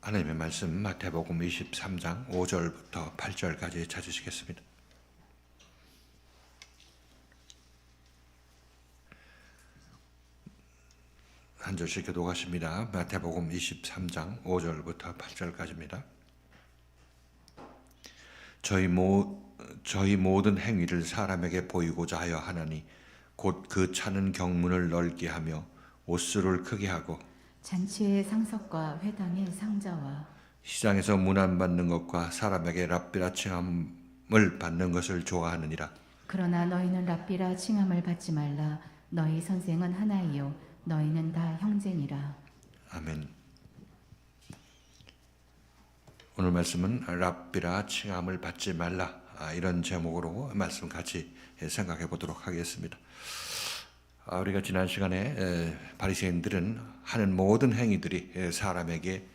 하나님의 말씀 마태복음 23장 5절부터 8절까지 찾으시겠습니다. 한 절씩 교독하십니다. 마태복음 23장 5절부터 8절까지입니다. 저희 모든 행위를 사람에게 보이고자 하여 하나니 곧 그 차는 경문을 넓게 하며 옷수를 크게 하고 잔치의 상석과 회당의 상자와 시장에서 문안 받는 것과 사람에게 랍비라 칭함을 받는 것을 좋아하느니라. 그러나 너희는 랍비라 칭함을 받지 말라. 너희 선생은 하나이요 너희는 다 형제니라. 아멘. 오늘 말씀은 랍비라 칭함을 받지 말라, 이런 제목으로 말씀 같이 생각해 보도록 하겠습니다. 우리가 지난 시간에 바리새인들은 하는 모든 행위들이 사람에게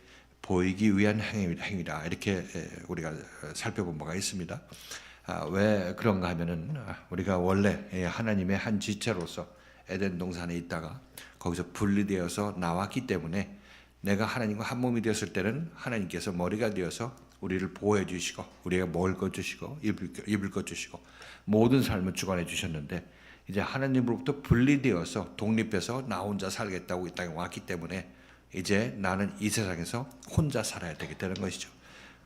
보이기 위한 행위다, 이렇게 우리가 살펴본 바가 있습니다. 왜 그런가 하면은 우리가 원래 하나님의 한 지체로서 에덴 동산에 있다가 거기서 분리되어서 나왔기 때문에 내가 하나님과 한 몸이 되었을 때는 하나님께서 머리가 되어서 우리를 보호해 주시고 우리가 먹을 것 주시고 입을 것 주시고 모든 삶을 주관해 주셨는데, 이제 하나님으로부터 분리되어서 독립해서 나 혼자 살겠다고 이 땅에 왔기 때문에 이제 나는 이 세상에서 혼자 살아야 되게 되는 것이죠.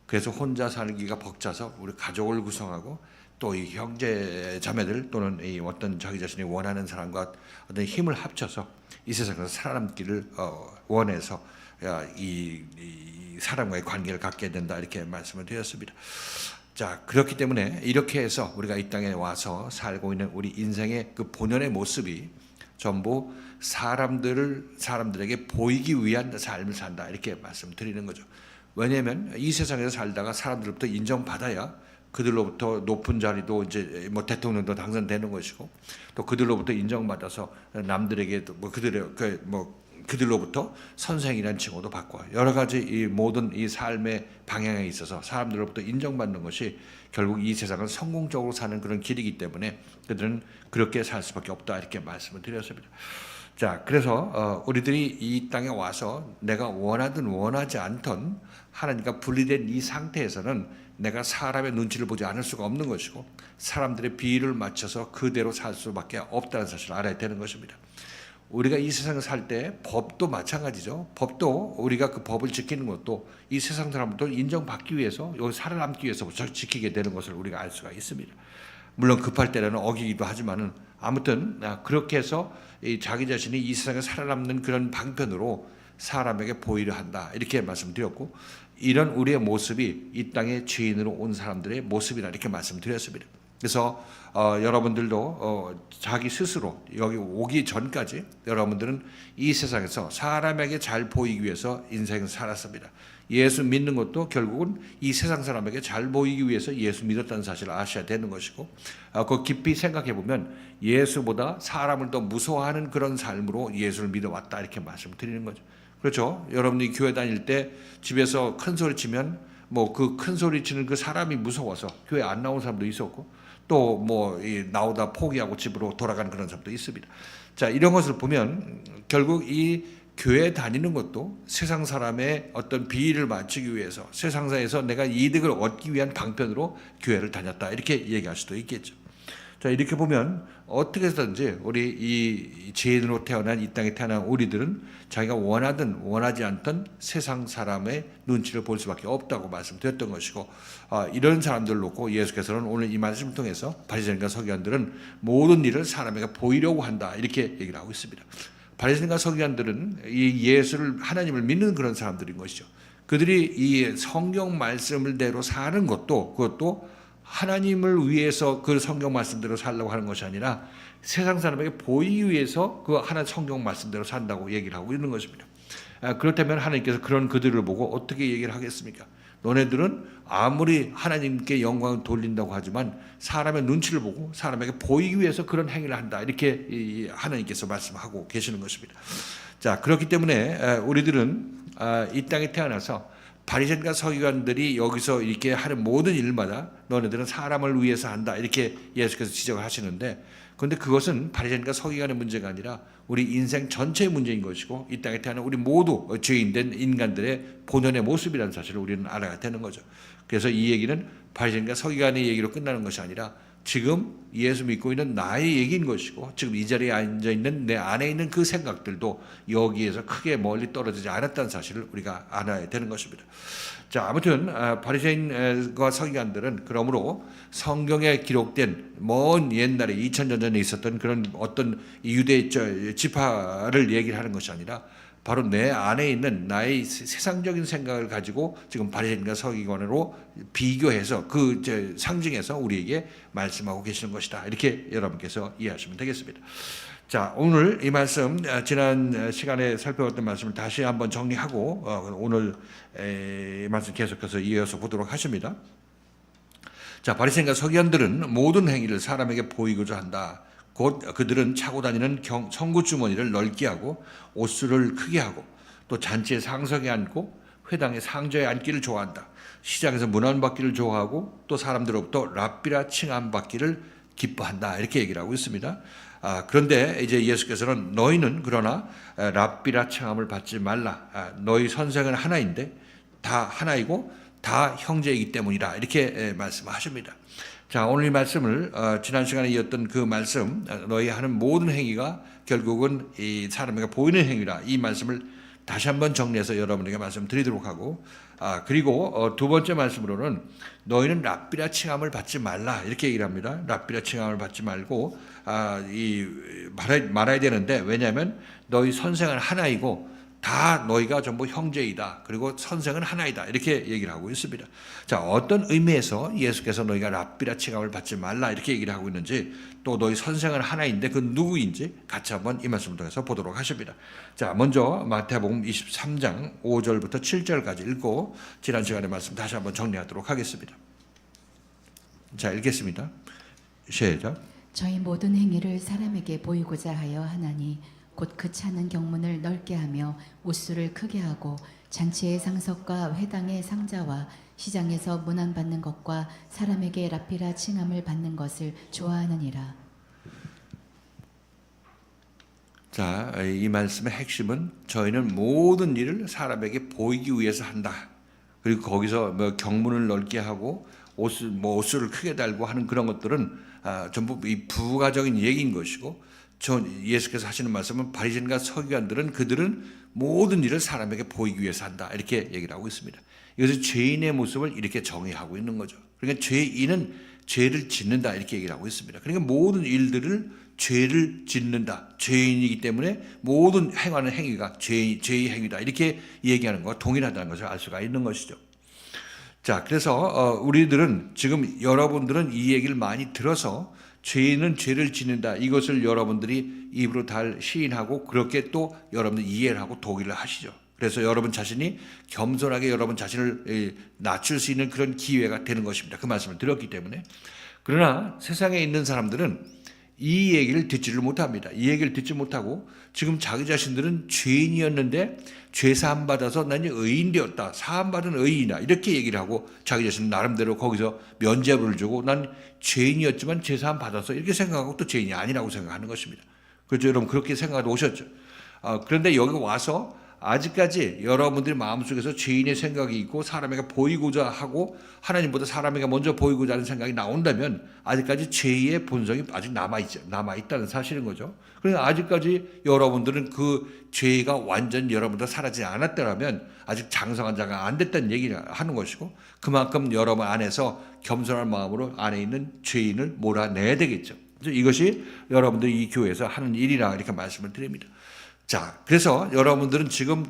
그래서 혼자 살기가 벅차서 우리 가족을 구성하고 또 이 형제 자매들 또는 이 어떤 자기 자신이 원하는 사람과 어떤 힘을 합쳐서 이 세상에서 살아남기를 원해서 이 사람과의 관계를 갖게 된다, 이렇게 말씀을 드렸습니다. 자, 그렇기 때문에 이렇게 해서 우리가 이 땅에 와서 살고 있는 우리 인생의 그 본연의 모습이 전부 사람들에게 보이기 위한 삶을 산다, 이렇게 말씀드리는 거죠. 왜냐하면 이 세상에서 살다가 사람들로부터 인정받아야 그들로부터 높은 자리도 이제 뭐 대통령도 당선되는 것이고, 또 그들로부터 인정받아서 남들에게 뭐 그들로부터 선생이라는 칭호도 받고, 여러 가지 이 모든 이 삶의 방향에 있어서 사람들로부터 인정받는 것이 결국 이 세상을 성공적으로 사는 그런 길이기 때문에 그들은 그렇게 살 수밖에 없다, 이렇게 말씀을 드렸습니다. 자, 그래서 우리들이 이 땅에 와서 내가 원하든 원하지 않던 하나님과 분리된 이 상태에서는 내가 사람의 눈치를 보지 않을 수가 없는 것이고 사람들의 비위를 맞춰서 그대로 살 수밖에 없다는 사실을 알아야 되는 것입니다. 우리가 이 세상을 살 때 법도 마찬가지죠. 법도 우리가 그 법을 지키는 것도 이 세상 사람들도 인정받기 위해서, 여기 살아남기 위해서 지키게 되는 것을 우리가 알 수가 있습니다. 물론 급할 때는 어기기도 하지만은 아무튼 그렇게 해서 자기 자신이 이 세상에 살아남는 그런 방편으로 사람에게 보이려 한다, 이렇게 말씀드렸고, 이런 우리의 모습이 이 땅의 죄인으로 온 사람들의 모습이다, 이렇게 말씀드렸습니다. 그래서 여러분들도 자기 스스로 여기 오기 전까지 여러분들은 이 세상에서 사람에게 잘 보이기 위해서 인생을 살았습니다. 예수 믿는 것도 결국은 이 세상 사람에게 잘 보이기 위해서 예수 믿었다는 사실을 아셔야 되는 것이고, 그 깊이 생각해 보면 예수보다 사람을 더 무서워하는 그런 삶으로 예수를 믿어왔다, 이렇게 말씀드리는 거죠. 그렇죠? 여러분이 교회 다닐 때 집에서 큰 소리 치면 뭐 그 큰 소리 치는 그 사람이 무서워서 교회 안 나온 사람도 있었고, 또 뭐 나오다 포기하고 집으로 돌아가는 그런 사람도 있습니다. 자, 이런 것을 보면 결국 이 교회 다니는 것도 세상 사람의 어떤 비위를 맞추기 위해서, 세상사에서 내가 이득을 얻기 위한 방편으로 교회를 다녔다, 이렇게 얘기할 수도 있겠죠. 자, 이렇게 보면 어떻게 해서든지 우리 이 죄인으로 태어난 이 땅에 태어난 우리들은 자기가 원하든 원하지 않던 세상 사람의 눈치를 볼 수밖에 없다고 말씀드렸던 것이고, 이런 사람들을 놓고 예수께서는 오늘 이 말씀을 통해서 바리새인과 서기관들은 모든 일을 사람에게 보이려고 한다, 이렇게 얘기를 하고 있습니다. 바리새인과 서기관들은 이 예수를, 하나님을 믿는 그런 사람들인 것이죠. 그들이 이 성경 말씀대로 사는 것도, 그것도 하나님을 위해서 그 성경 말씀대로 살려고 하는 것이 아니라 세상 사람에게 보이기 위해서 그 하나 성경 말씀대로 산다고 얘기를 하고 있는 것입니다. 그렇다면 하나님께서 그런 그들을 보고 어떻게 얘기를 하겠습니까? 너네들은 아무리 하나님께 영광을 돌린다고 하지만 사람의 눈치를 보고 사람에게 보이기 위해서 그런 행위를 한다, 이렇게 하나님께서 말씀하고 계시는 것입니다. 자, 그렇기 때문에 우리들은 이 땅에 태어나서 바리새인과 서기관들이 여기서 이렇게 하는 모든 일마다 너네들은 사람을 위해서 한다 이렇게 예수께서 지적을 하시는데, 그런데 그것은 바리새인과 서기관의 문제가 아니라 우리 인생 전체의 문제인 것이고 이 땅에 태어난 우리 모두 죄인된 인간들의 본연의 모습이라는 사실을 우리는 알아야 되는 거죠. 그래서 이 얘기는 바리새인과 서기관의 얘기로 끝나는 것이 아니라 지금 예수 믿고 있는 나의 얘기인 것이고, 지금 이 자리에 앉아 있는 내 안에 있는 그 생각들도 여기에서 크게 멀리 떨어지지 않았다는 사실을 우리가 알아야 되는 것입니다. 자, 아무튼 바리새인과 서기관들은 그러므로 성경에 기록된 먼 옛날에 2000년 전에 있었던 그런 어떤 유대 지파를 얘기를 하는 것이 아니라 바로 내 안에 있는 나의 세상적인 생각을 가지고 지금 바리새인과 서기관으로 비교해서 그 상징해서 우리에게 말씀하고 계시는 것이다. 이렇게 여러분께서 이해하시면 되겠습니다. 자, 오늘 이 말씀 지난 시간에 살펴봤던 말씀을 다시 한번 정리하고 오늘 말씀 계속해서 이어서 보도록 하십니다. 자, 바리새인과 서기관들은 모든 행위를 사람에게 보이고자 한다. 곧 그들은 차고 다니는 청구 주머니를 넓게 하고 옷수를 크게 하고 또 잔치에 상석에 앉고 회당의 상저에 앉기를 좋아한다. 시장에서 문안받기를 좋아하고 또 사람들로부터 랍비라 칭함받기를 기뻐한다. 이렇게 얘기를 하고 있습니다. 그런데 이제 예수께서는 너희는 그러나 랍비라 칭함을 받지 말라. 너희 선생은 하나인데 다 하나이고 다 형제이기 때문이다. 이렇게 말씀하십니다. 자, 오늘 이 말씀을 지난 시간에 이었던 그 말씀, 너희 하는 모든 행위가 결국은 이 사람에게 보이는 행위라, 이 말씀을 다시 한번 정리해서 여러분에게 말씀드리도록 하고, 그리고 두 번째 말씀으로는 너희는 랍비라 칭함을 받지 말라 이렇게 얘기를 합니다. 랍비라 칭함을 받지 말고 말아야 되는데, 왜냐하면 너희 선생은 하나이고 다 너희가 전부 형제이다. 그리고 선생은 하나이다. 이렇게 얘기를 하고 있습니다. 자, 어떤 의미에서 예수께서 너희가 랍비라 칭함을 받지 말라 이렇게 얘기를 하고 있는지, 또 너희 선생은 하나인데 그 누구인지 같이 한번 이 말씀을 통해서 보도록 하십니다. 자, 먼저 마태복음 23장 5절부터 7절까지 읽고 지난 시간의 말씀 다시 한번 정리하도록 하겠습니다. 자, 읽겠습니다. 시작. 저희 모든 행위를 사람에게 보이고자 하여 하나니 곧 그 차는 경문을 넓게 하며 옷수를 크게 하고 잔치의 상석과 회당의 상자와 시장에서 문안 받는 것과 사람에게 랍비라 칭함을 받는 것을 좋아하느니라. 자, 이 말씀의 핵심은 저희는 모든 일을 사람에게 보이기 위해서 한다. 그리고 거기서 뭐 경문을 넓게 하고 옷수를 크게 달고 하는 그런 것들은 전부 이 부가적인 얘기인 것이고, 예수께서 하시는 말씀은 바리새인과 서기관들은 그들은 모든 일을 사람에게 보이기 위해서 한다. 이렇게 얘기를 하고 있습니다. 이것은 죄인의 모습을 이렇게 정의하고 있는 거죠. 그러니까 죄인은 죄를 짓는다. 이렇게 얘기를 하고 있습니다. 그러니까 모든 일들을 죄를 짓는다. 죄인이기 때문에 모든 행하는 행위가 죄의 행위다. 이렇게 얘기하는 것과 동일하다는 것을 알 수가 있는 것이죠. 자, 그래서 우리들은 지금 여러분들은 이 얘기를 많이 들어서 죄인은 죄를 짓는다. 이것을 여러분들이 입으로 잘 시인하고 그렇게 또 여러분들 이해를 하고 동의를 하시죠. 그래서 여러분 자신이 겸손하게 여러분 자신을 낮출 수 있는 그런 기회가 되는 것입니다. 그 말씀을 드렸기 때문에. 그러나 세상에 있는 사람들은 이 얘기를 듣지를 못합니다. 이 얘기를 듣지 못하고 지금 자기 자신들은 죄인이었는데 죄 사함 받아서 난 의인 되었다. 사함 받은 의인이다. 이렇게 얘기를 하고 자기 자신은 나름대로 거기서 면죄부를 주고 난 죄인이었지만 죄 사함 받아서 이렇게 생각하고 또 죄인이 아니라고 생각하는 것입니다. 그렇죠? 여러분 그렇게 생각하고 오셨죠. 그런데 여기 와서 아직까지 여러분들의 마음속에서 죄인의 생각이 있고 사람에게 보이고자 하고 하나님보다 사람에게 먼저 보이고자 하는 생각이 나온다면 아직까지 죄의 본성이 아직 남아있다는 사실인 거죠. 그러니까 아직까지 여러분들은 그 죄가 완전히 여러분들 사라지지 않았다면 아직 장성한 자가 안 됐다는 얘기를 하는 것이고, 그만큼 여러분 안에서 겸손한 마음으로 안에 있는 죄인을 몰아내야 되겠죠. 이것이 여러분들이 이 교회에서 하는 일이라 이렇게 말씀을 드립니다. 자, 그래서 여러분들은 지금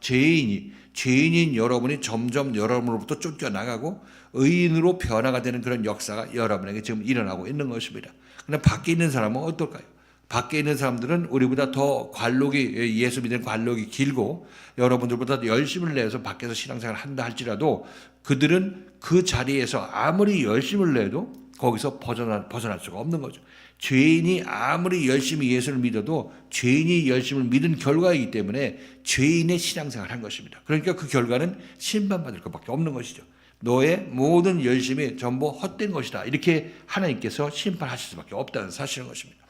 죄인인 여러분이 점점 여러분으로부터 쫓겨나가고 의인으로 변화가 되는 그런 역사가 여러분에게 지금 일어나고 있는 것입니다. 그런데 밖에 있는 사람은 어떨까요? 밖에 있는 사람들은 우리보다 더 예수 믿는 관록이 길고 여러분들보다 열심을 내서 밖에서 신앙생활을 한다 할지라도 그들은 그 자리에서 아무리 열심을 내도 거기서 벗어날 수가 없는 거죠. 죄인이 아무리 열심히 예수를 믿어도 죄인이 열심을 믿은 결과이기 때문에 죄인의 신앙생활을 한 것입니다. 그러니까 그 결과는 심판받을 것밖에 없는 것이죠. 너의 모든 열심이 전부 헛된 것이다. 이렇게 하나님께서 심판하실 수밖에 없다는 사실인 것입니다.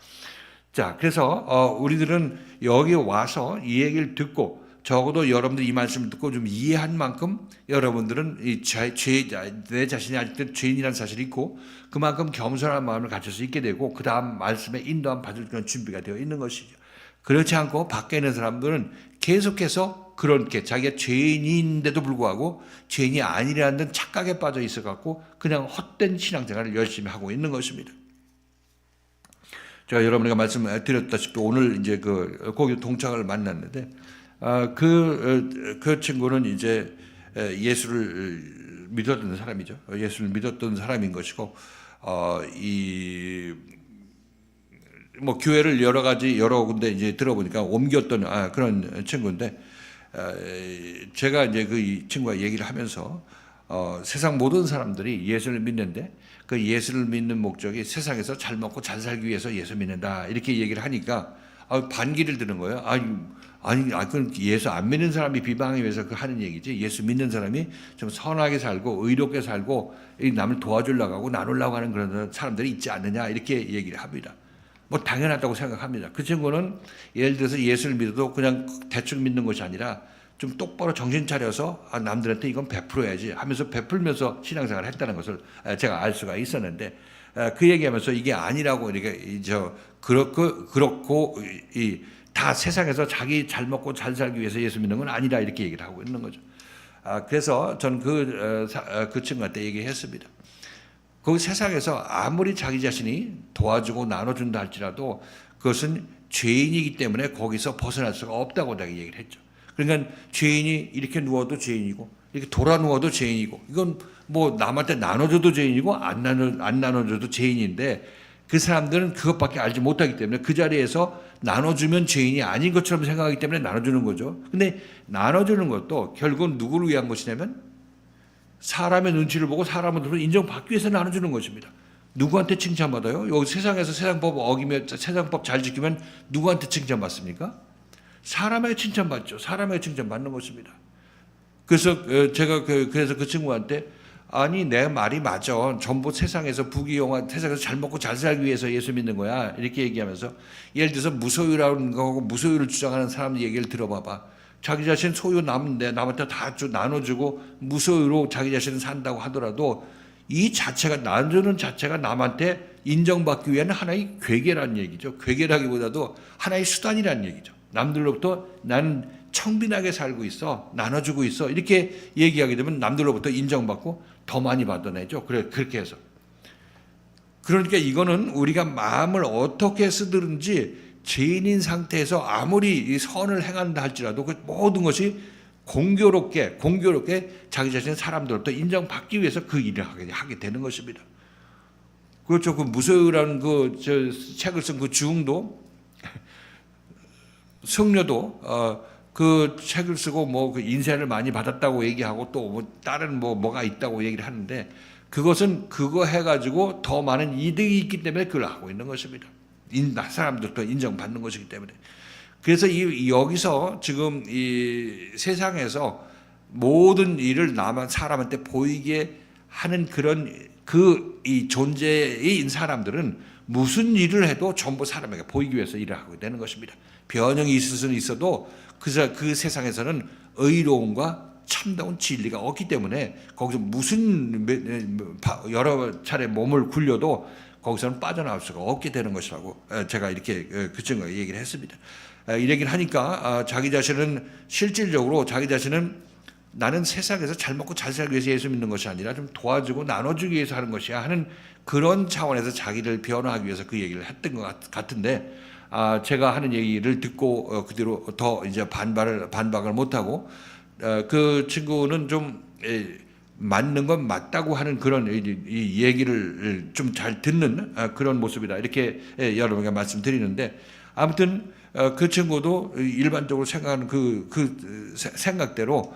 자, 그래서 우리들은 여기 와서 이 얘기를 듣고 적어도 여러분들 이 말씀을 듣고 좀 이해한 만큼 여러분들은 내 자신이 아직도 죄인이라는 사실이 있고 그만큼 겸손한 마음을 가질 수 있게 되고 그 다음 말씀에 인도함 받을 그런 준비가 되어 있는 것이죠. 그렇지 않고 밖에 있는 사람들은 계속해서 그렇게 자기가 죄인인데도 불구하고 죄인이 아니라는 착각에 빠져 있어 갖고 그냥 헛된 신앙생활을 열심히 하고 있는 것입니다. 제가 여러분에게 말씀드렸다시피 오늘 이제 거기 동창을 만났는데 그 친구는 이제 예수를 믿었던 사람이죠. 예수를 믿었던 사람인 것이고 뭐 교회를 여러 군데 이제 들어보니까 옮겼던 그런 친구인데 제가 이제 이 친구와 얘기를 하면서 세상 모든 사람들이 예수를 믿는데 그 예수를 믿는 목적이 세상에서 잘 먹고 잘 살기 위해서 예수 믿는다 이렇게 얘기를 하니까 반기를 드는 거예요. 그건 예수 안 믿는 사람이 비방하기 위해서 하는 얘기지. 예수 믿는 사람이 좀 선하게 살고 의롭게 살고 남을 도와주려고 하고 나누려고 하는 그런 사람들이 있지 않느냐 이렇게 얘기를 합니다. 뭐 당연하다고 생각합니다. 그 친구는 예를 들어서 예수를 믿어도 그냥 대충 믿는 것이 아니라 좀 똑바로 정신 차려서 남들한테 이건 베풀어야지 하면서 베풀면서 신앙생활을 했다는 것을 제가 알 수가 있었는데 그 얘기하면서 이게 아니라고 이렇게 그렇고 다 세상에서 자기 잘 먹고 잘 살기 위해서 예수 믿는 건 아니라 이렇게 얘기를 하고 있는 거죠. 그래서 전 그 친구한테 얘기했습니다. 그 세상에서 아무리 자기 자신이 도와주고 나눠준다 할지라도 그것은 죄인이기 때문에 거기서 벗어날 수가 없다고 내가 얘기를 했죠. 그러니까 죄인이 이렇게 누워도 죄인이고 이렇게 돌아 누워도 죄인이고 이건 뭐 남한테 나눠줘도 죄인이고 안 나눠줘도 죄인인데 그 사람들은 그것밖에 알지 못하기 때문에 그 자리에서 나눠주면 죄인이 아닌 것처럼 생각하기 때문에 나눠주는 거죠. 근데 나눠주는 것도 결국은 누구를 위한 것이냐면 사람의 눈치를 보고 사람을 인정받기 위해서 나눠주는 것입니다. 누구한테 칭찬받아요? 여기 세상에서 세상법 어기며 세상법 잘 지키면 누구한테 칭찬받습니까? 사람에게 칭찬받죠. 사람에게 칭찬받는 것입니다. 그래서 제가 그래서 그 친구한테 아니 내 말이 맞아. 전부 세상에서 부귀영화 세상에서 잘 먹고 잘 살기 위해서 예수 믿는 거야. 이렇게 얘기하면서 예를 들어서 무소유라는 거하고 무소유를 주장하는 사람 얘기를 들어봐봐. 자기 자신 소유 남한테 다 나눠주고 무소유로 자기 자신은 산다고 하더라도 이 자체가 나눠주는 자체가 남한테 인정받기 위한 하나의 괴계라는 얘기죠. 괴계라기보다도 하나의 수단이라는 얘기죠. 남들로부터 나는 청빈하게 살고 있어, 나눠주고 있어 이렇게 얘기하게 되면 남들로부터 인정받고 더 많이 받아내죠. 그렇게 해서 그러니까 이거는 우리가 마음을 어떻게 쓰든지 죄인인 상태에서 아무리 이 선을 행한다 할지라도 그 모든 것이 공교롭게 자기 자신의 사람들로부터 인정받기 위해서 그 일을 하게 되는 것입니다. 그렇죠. 그 무소유라는 책을 쓴 그 주흥도 승려도 그 책을 쓰고 뭐 그 인세를 많이 받았다고 얘기하고 또 뭐 다른 뭐가 있다고 얘기를 하는데 그것은 그거 해가지고 더 많은 이득이 있기 때문에 그걸 하고 있는 것입니다. 사람들도 인정받는 것이기 때문에. 그래서 여기서 지금 이 세상에서 모든 일을 사람한테 보이게 하는 그런 이 존재인 사람들은 무슨 일을 해도 전부 사람에게 보이기 위해서 일을 하고 되는 것입니다. 변형이 있을 수는 있어도 그 세상에서는 의로움과 참다운 진리가 없기 때문에 거기서 무슨 여러 차례 몸을 굴려도 거기서는 빠져나올 수가 없게 되는 것이라고 제가 이렇게 그 친구가 얘기를 했습니다. 이 얘기를 하니까 자기 자신은 실질적으로 자기 자신은 나는 세상에서 잘 먹고 잘 살기 위해서 예수 믿는 것이 아니라 좀 도와주고 나눠주기 위해서 하는 것이야 하는 그런 차원에서 자기를 변화하기 위해서 그 얘기를 했던 것 같은데 제가 하는 얘기를 듣고 그대로 더 이제 반박을 못하고 그 친구는 좀 맞는 건 맞다고 하는 그런 이 얘기를 좀 잘 듣는 그런 모습이다 이렇게 여러분에게 말씀드리는데 아무튼 그 친구도 일반적으로 생각하는 그 생각대로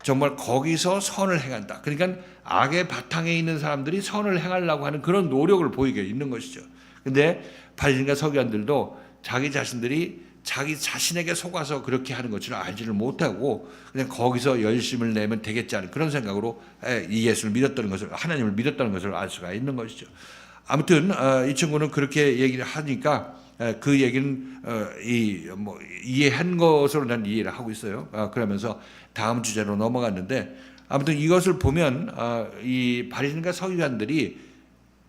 정말 거기서 선을 행한다. 그러니까 악의 바탕에 있는 사람들이 선을 행하려고 하는 그런 노력을 보이게 있는 것이죠. 근데 바리새인과 서기관들도 자기 자신들이 자기 자신에게 속아서 그렇게 하는 것을 알지를 못하고 그냥 거기서 열심을 내면 되겠지 않은 그런 생각으로 이 예수를 믿었다는 것을, 하나님을 믿었다는 것을 알 수가 있는 것이죠. 아무튼 이 친구는 그렇게 얘기를 하니까 그 얘기는 이해한 것으로 난 이해를 하고 있어요. 그러면서 다음 주제로 넘어갔는데, 아무튼 이것을 보면 이 바리새인과 서기관들이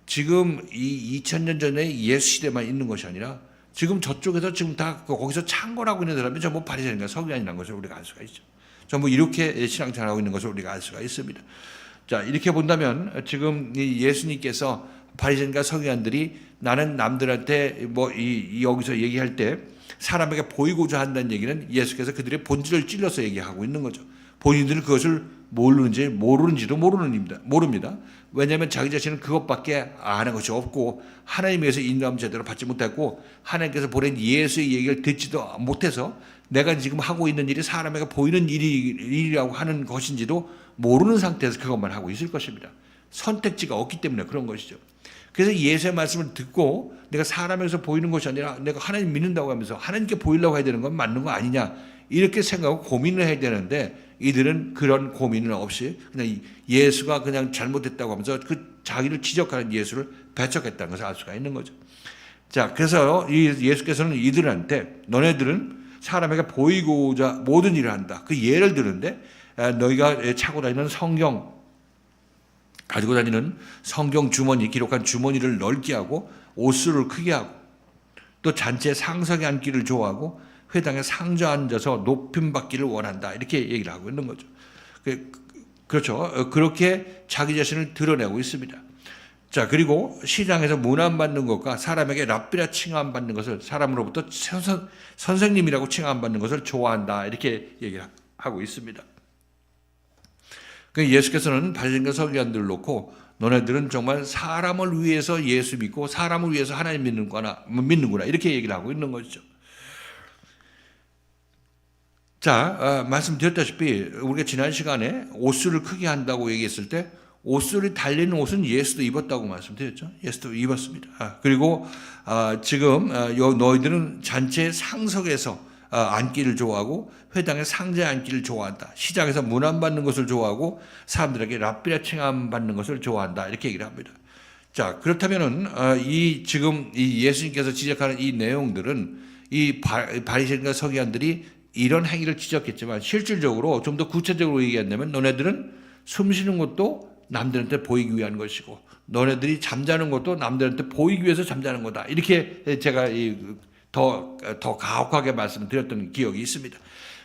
지금 이 2000년 전에 예수 시대만 있는 것이 아니라 지금 저쪽에서 지금 다 거기서 창궐하고 있는 사람이 전부 바리새인과 서기관이라는 것을 우리가 알 수가 있죠. 전부 이렇게 신앙생활하고 있는 것을 우리가 알 수가 있습니다. 자, 이렇게 본다면 지금 예수님께서 바리새인과 서기관들이 나는 남들한테 여기서 얘기할 때 사람에게 보이고자 한다는 얘기는 예수께서 그들의 본질을 찔러서 얘기하고 있는 거죠. 본인들은 그것을 모르는지도 모릅니다. 왜냐하면 자기 자신은 그것밖에 아는 것이 없고 하나님께서 인도함 제대로 받지 못했고 하나님께서 보낸 예수의 얘기를 듣지도 못해서 내가 지금 하고 있는 일이 사람에게 보이는 일이라고 하는 것인지도 모르는 상태에서 그것만 하고 있을 것입니다. 선택지가 없기 때문에 그런 것이죠. 그래서 예수의 말씀을 듣고 내가 사람에서 보이는 것이 아니라 내가 하나님 믿는다고 하면서 하나님께 보이려고 해야 되는 건 맞는 거 아니냐 이렇게 생각하고 고민을 해야 되는데 이들은 그런 고민은 없이 그냥 예수가 그냥 잘못했다고 하면서 그 자기를 지적하는 예수를 배척했다는 것을 알 수가 있는 거죠. 자, 그래서 예수께서는 이들한테 너네들은 사람에게 보이고자 모든 일을 한다. 그 예를 드는데 너희가 차고 다니는 성경 가지고 다니는 성경 주머니 기록한 주머니를 넓게 하고 옷수를 크게 하고 또 잔치에 상석에 앉기를 좋아하고 회당에 상좌 앉아서 높임 받기를 원한다. 이렇게 얘기를 하고 있는 거죠. 그렇죠. 그렇게 자기 자신을 드러내고 있습니다. 자, 그리고 시장에서 문안받는 것과 사람에게 랍비라 칭함받는 것을 사람으로부터 선생님이라고 칭함받는 것을 좋아한다. 이렇게 얘기를 하고 있습니다. 예수께서는 바리새인과 서기관들을 놓고 너네들은 정말 사람을 위해서 예수 믿고 사람을 위해서 하나님 믿는구나 이렇게 얘기를 하고 있는 것이죠. 자, 말씀드렸다시피 우리가 지난 시간에 옷수를 크게 한다고 얘기했을 때 옷수를 달리는 옷은 예수도 입었다고 말씀드렸죠. 예수도 입었습니다. 그리고 지금 너희들은 잔치의 상석에서 앉기를 좋아하고 회당에 상자에 앉기를 좋아한다. 시장에서 문안받는 것을 좋아하고 사람들에게 랍비라 칭함 받는 것을 좋아한다. 이렇게 얘기를 합니다. 자, 그렇다면은 지금 이 예수님께서 지적하는 이 내용들은 이 바리새인과 서기관들이 이런 행위를 지적했지만 실질적으로 좀 더 구체적으로 얘기한다면 너네들은 숨쉬는 것도 남들한테 보이기 위한 것이고 너네들이 잠자는 것도 남들한테 보이기 위해서 잠자는 거다. 이렇게 제가 더 가혹하게 말씀드렸던 기억이 있습니다.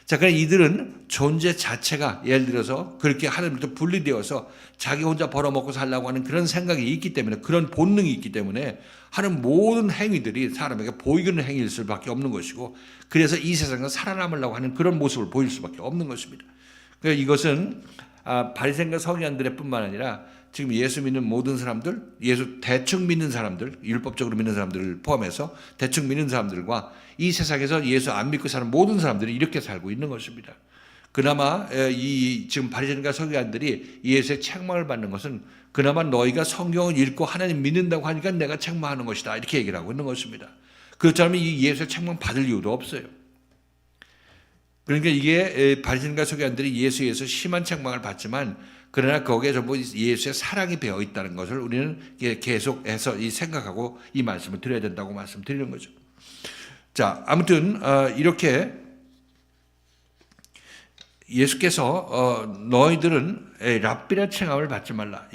자, 그러니까 이들은 존재 자체가 예를 들어서 그렇게 하나님부터 분리되어서 자기 혼자 벌어먹고 살려고 하는 그런 생각이 있기 때문에 그런 본능이 있기 때문에 하는 모든 행위들이 사람에게 보이는 행위일 수밖에 없는 것이고 그래서 이 세상에서 살아남으려고 하는 그런 모습을 보일 수밖에 없는 것입니다. 그러니까 이것은 바리새인과 서기관들의 뿐만 아니라 지금 예수 믿는 모든 사람들, 예수 대충 믿는 사람들, 율법적으로 믿는 사람들을 포함해서 대충 믿는 사람들과 이 세상에서 예수 안 믿고 사는 모든 사람들이 이렇게 살고 있는 것입니다. 그나마 지금 바리새인과 서기관들이 예수의 책망을 받는 것은 그나마 너희가 성경을 읽고 하나님 믿는다고 하니까 내가 책망하는 것이다. 이렇게 얘기를 하고 있는 것입니다. 그렇지 않으면 이 예수의 책망 받을 이유도 없어요. 그러니까 이게 바리새인과 서기관들이 예수에서 심한 책망을 받지만 그러나 거기에 전부 예수의 사랑이 배어 있다는 것을 우리는 계속해서 생각하고 이 말씀을 드려야 된다고 말씀드리는 거죠. 자, 아무튼 이렇게 예수께서 너희들은 랍비라 칭함을 받지 말라.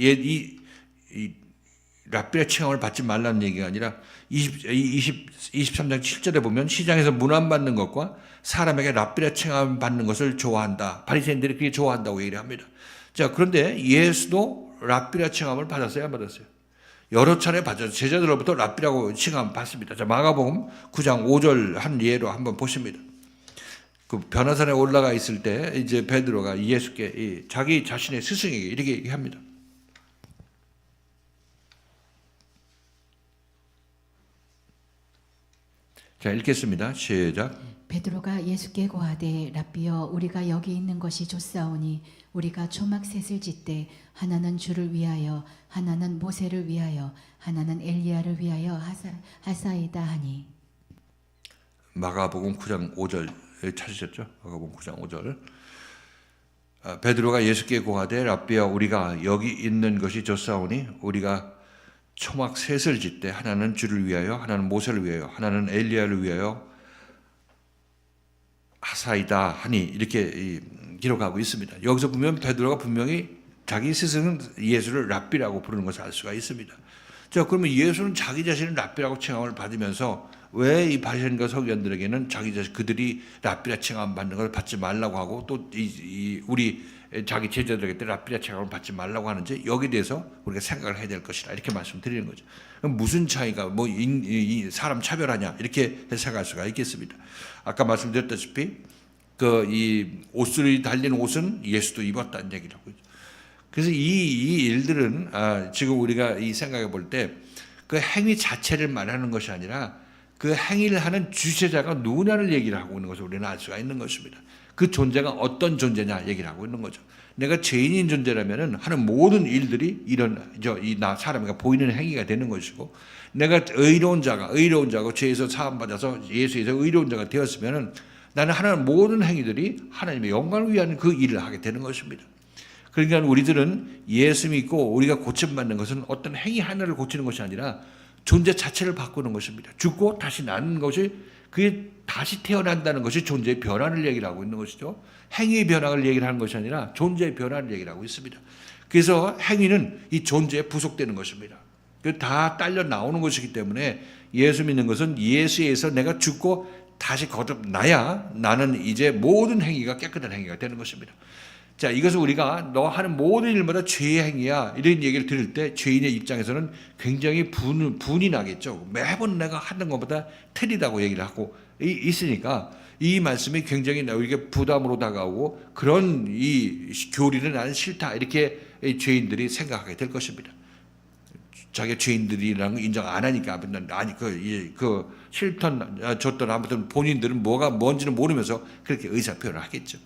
랍비라 칭함을 받지 말라는 얘기가 아니라 23장 7절에 보면 시장에서 문안받는 것과 사람에게 랍비라 칭함 받는 것을 좋아한다. 바리새인들이 그게 좋아한다고 얘기를 합니다. 자, 그런데 예수도 랍비라 칭함을 받았어요, 안 받았어요? 여러 차례 받았어요. 제자들로부터 랍비라고 칭함 받습니다. 자, 마가복음 9장 5절 한 예로 한번 보십니다. 그 변화산에 올라가 있을 때 이제 베드로가 예수께 자기 자신의 스승에게 이렇게 얘기합니다. 자, 읽겠습니다. 시작. 베드로가 예수께 고하되 랍비여 우리가 여기 있는 것이 좋사오니 우리가 초막 셋을 짓되 하나는 주를 위하여 하나는 모세를 위하여 하나는 엘리야를 위하여 하사이다 하니. 마가복음 9장 5절 찾으셨죠? 마가복음 9장 5절. 베드로가 예수께 고하되 랍비여 우리가 여기 있는 것이 좋사오니 우리가 초막 셋을 짓되 하나는 주를 위하여 하나는 모세를 위하여 하나는 엘리야를 위하여 하사이다 하니 이렇게 기록하고 있습니다. 여기서 보면 베드로가 분명히 자기 스승은 예수를 랍비라고 부르는 것을 알 수가 있습니다. 자, 그러면 예수는 자기 자신을 랍비라고 칭함을 받으면서 왜 이 바리새인과 서기관들에게는 자기 자신 그들이 랍비라 칭함 받는 걸 받지 말라고 하고 또 우리 자기 제자들에게 랍비라 칭함을 받지 말라고 하는지 여기에 대해서 우리가 생각을 해야 될 것이다 이렇게 말씀드리는 거죠. 그럼 무슨 차이가 뭐 사람 차별하냐 이렇게 생각할 수가 있겠습니다. 아까 말씀드렸다시피 그 이 옷을 달린 옷은 예수도 입었다는 얘기를 하고 있죠. 그래서 이 일들은 지금 우리가 이 생각해 볼 때 그 행위 자체를 말하는 것이 아니라 그 행위를 하는 주체자가 누구냐를 얘기를 하고 있는 것을 우리는 알 수가 있는 것입니다. 그 존재가 어떤 존재냐 얘기를 하고 있는 거죠. 내가 죄인인 존재라면은 하는 모든 일들이 이런 나 사람이 보이는 행위가 되는 것이고, 내가 의로운 자고 죄에서 사함 받아서 예수에서 의로운 자가 되었으면은 나는 하는 모든 행위들이 하나님의 영광을 위한 그 일을 하게 되는 것입니다. 그러니까 우리들은 예수 믿고 우리가 고침받는 것은 어떤 행위 하나를 고치는 것이 아니라 존재 자체를 바꾸는 것입니다. 죽고 다시 나는 것이, 그게 다시 태어난다는 것이 존재의 변화를 얘기를 하고 있는 것이죠. 행위의 변화를 얘기를 하는 것이 아니라 존재의 변화를 얘기를 하고 있습니다. 그래서 행위는 이 존재에 부속되는 것입니다. 다 딸려 나오는 것이기 때문에 예수 믿는 것은 예수에서 내가 죽고 다시 거듭나야 나는 이제 모든 행위가 깨끗한 행위가 되는 것입니다. 자, 이것을 우리가 너 하는 모든 일마다 죄의 행위야 이런 얘기를 들을 때 죄인의 입장에서는 굉장히 분이 나겠죠. 매번 내가 하는 것보다 틀리다고 얘기를 하고 있으니까 이 말씀이 굉장히 우리에게 부담으로 다가오고 그런 이 교리는 나는 싫다 이렇게 죄인들이 생각하게 될 것입니다. 자기가 죄인들이라는 걸 인정 안 하니까 아니 그 싫던 좋던 아무튼 본인들은 뭐가 뭔지는 모르면서 그렇게 의사 표현을 하겠죠.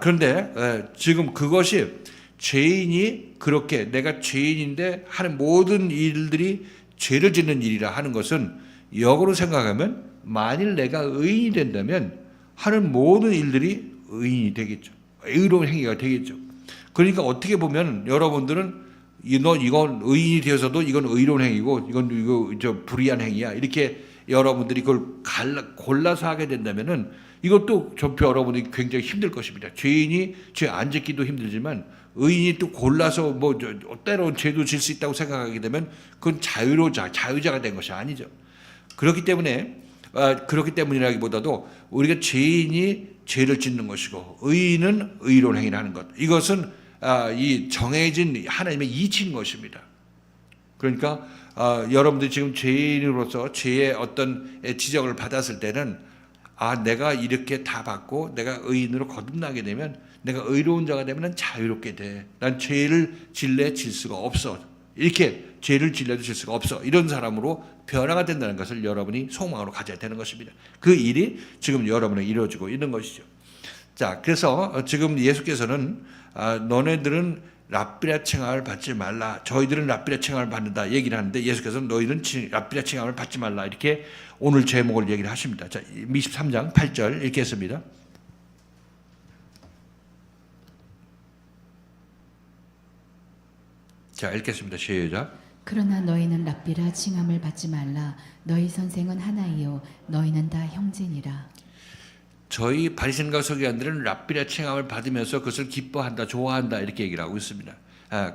그런데 지금 그것이 죄인이 그렇게 내가 죄인인데 하는 모든 일들이 죄를 짓는 일이라 하는 것은 역으로 생각하면 만일 내가 의인이 된다면 하는 모든 일들이 의인이 되겠죠. 의로운 행위가 되겠죠. 그러니까 어떻게 보면 여러분들은 이건 의인이 되어서도 이건 의로운 행위고 이거 불의한 행위야 이렇게 여러분들이 그걸 골라서 하게 된다면은 이것도 여러분이 굉장히 힘들 것입니다. 죄인이 죄 안 짓기도 힘들지만 의인이 또 골라서 때로는 죄도 질 수 있다고 생각하게 되면 그건 자유자가 된 것이 아니죠. 그렇기 때문이라기보다도 우리가 죄인이 죄를 짓는 것이고 의인은 의로운 행위를 하는 것. 이것은 이 정해진 하나님의 이치인 것입니다. 그러니까 여러분들이 지금 죄인으로서 죄의 어떤 지적을 받았을 때는 내가 이렇게 다 받고 내가 의인으로 거듭나게 되면 내가 의로운 자가 되면 자유롭게 돼. 난 죄를 질 수가 없어. 이렇게 죄를 질래도 질 수가 없어. 이런 사람으로 변화가 된다는 것을 여러분이 소망으로 가져야 되는 것입니다. 그 일이 지금 여러분에게 이루어지고 있는 것이죠. 자, 그래서 지금 예수께서는 너네들은 랍비라 칭함을 받지 말라. 저희들은 랍비라 칭함을 받는다 얘기를 하는데 예수께서는 너희는 랍비라 칭함을 받지 말라 이렇게 오늘 제목을 얘기를 하십니다. 자, 23장 8절 읽겠습니다. 자, 읽겠습니다. 시작. 그러나 너희는 랍비라 칭함을 받지 말라. 너희 선생은 하나이요 너희는 다 형제니라. 저희 바리새인과 서기관들은 랍비라 칭함을 받으면서 그것을 기뻐한다, 좋아한다 이렇게 얘기를 하고 있습니다.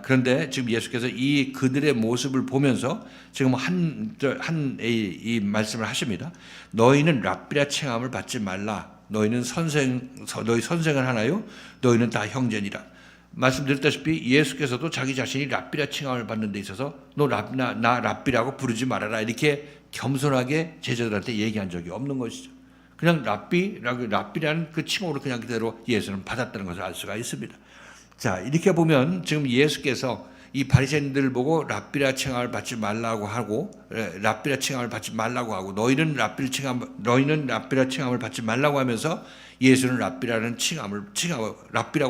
그런데 지금 예수께서 이 그들의 모습을 보면서 지금 이 말씀을 하십니다. 너희는 랍비라 칭함을 받지 말라. 너희 선생은 하나요? 너희는 다 형제니라. 말씀드렸다시피 예수께서도 자기 자신이 랍비라 칭함을 받는 데 있어서 나 랍비라고 부르지 말아라 이렇게 겸손하게 제자들한테 얘기한 적이 없는 것이죠. 그냥 랍비라는 그 칭호로 그냥 그대로 예수는 받았다는 것을 알 수가 있습니다. 자, 이렇게 보면 지금 예수께서 이 바리새인들 보고 랍비라 칭함을 받지 말라고 하고 랍비라 칭함을 받지 말라고 하고 너희는 랍비라 칭함을 받지 말라고 하면서 예수는 랍비라고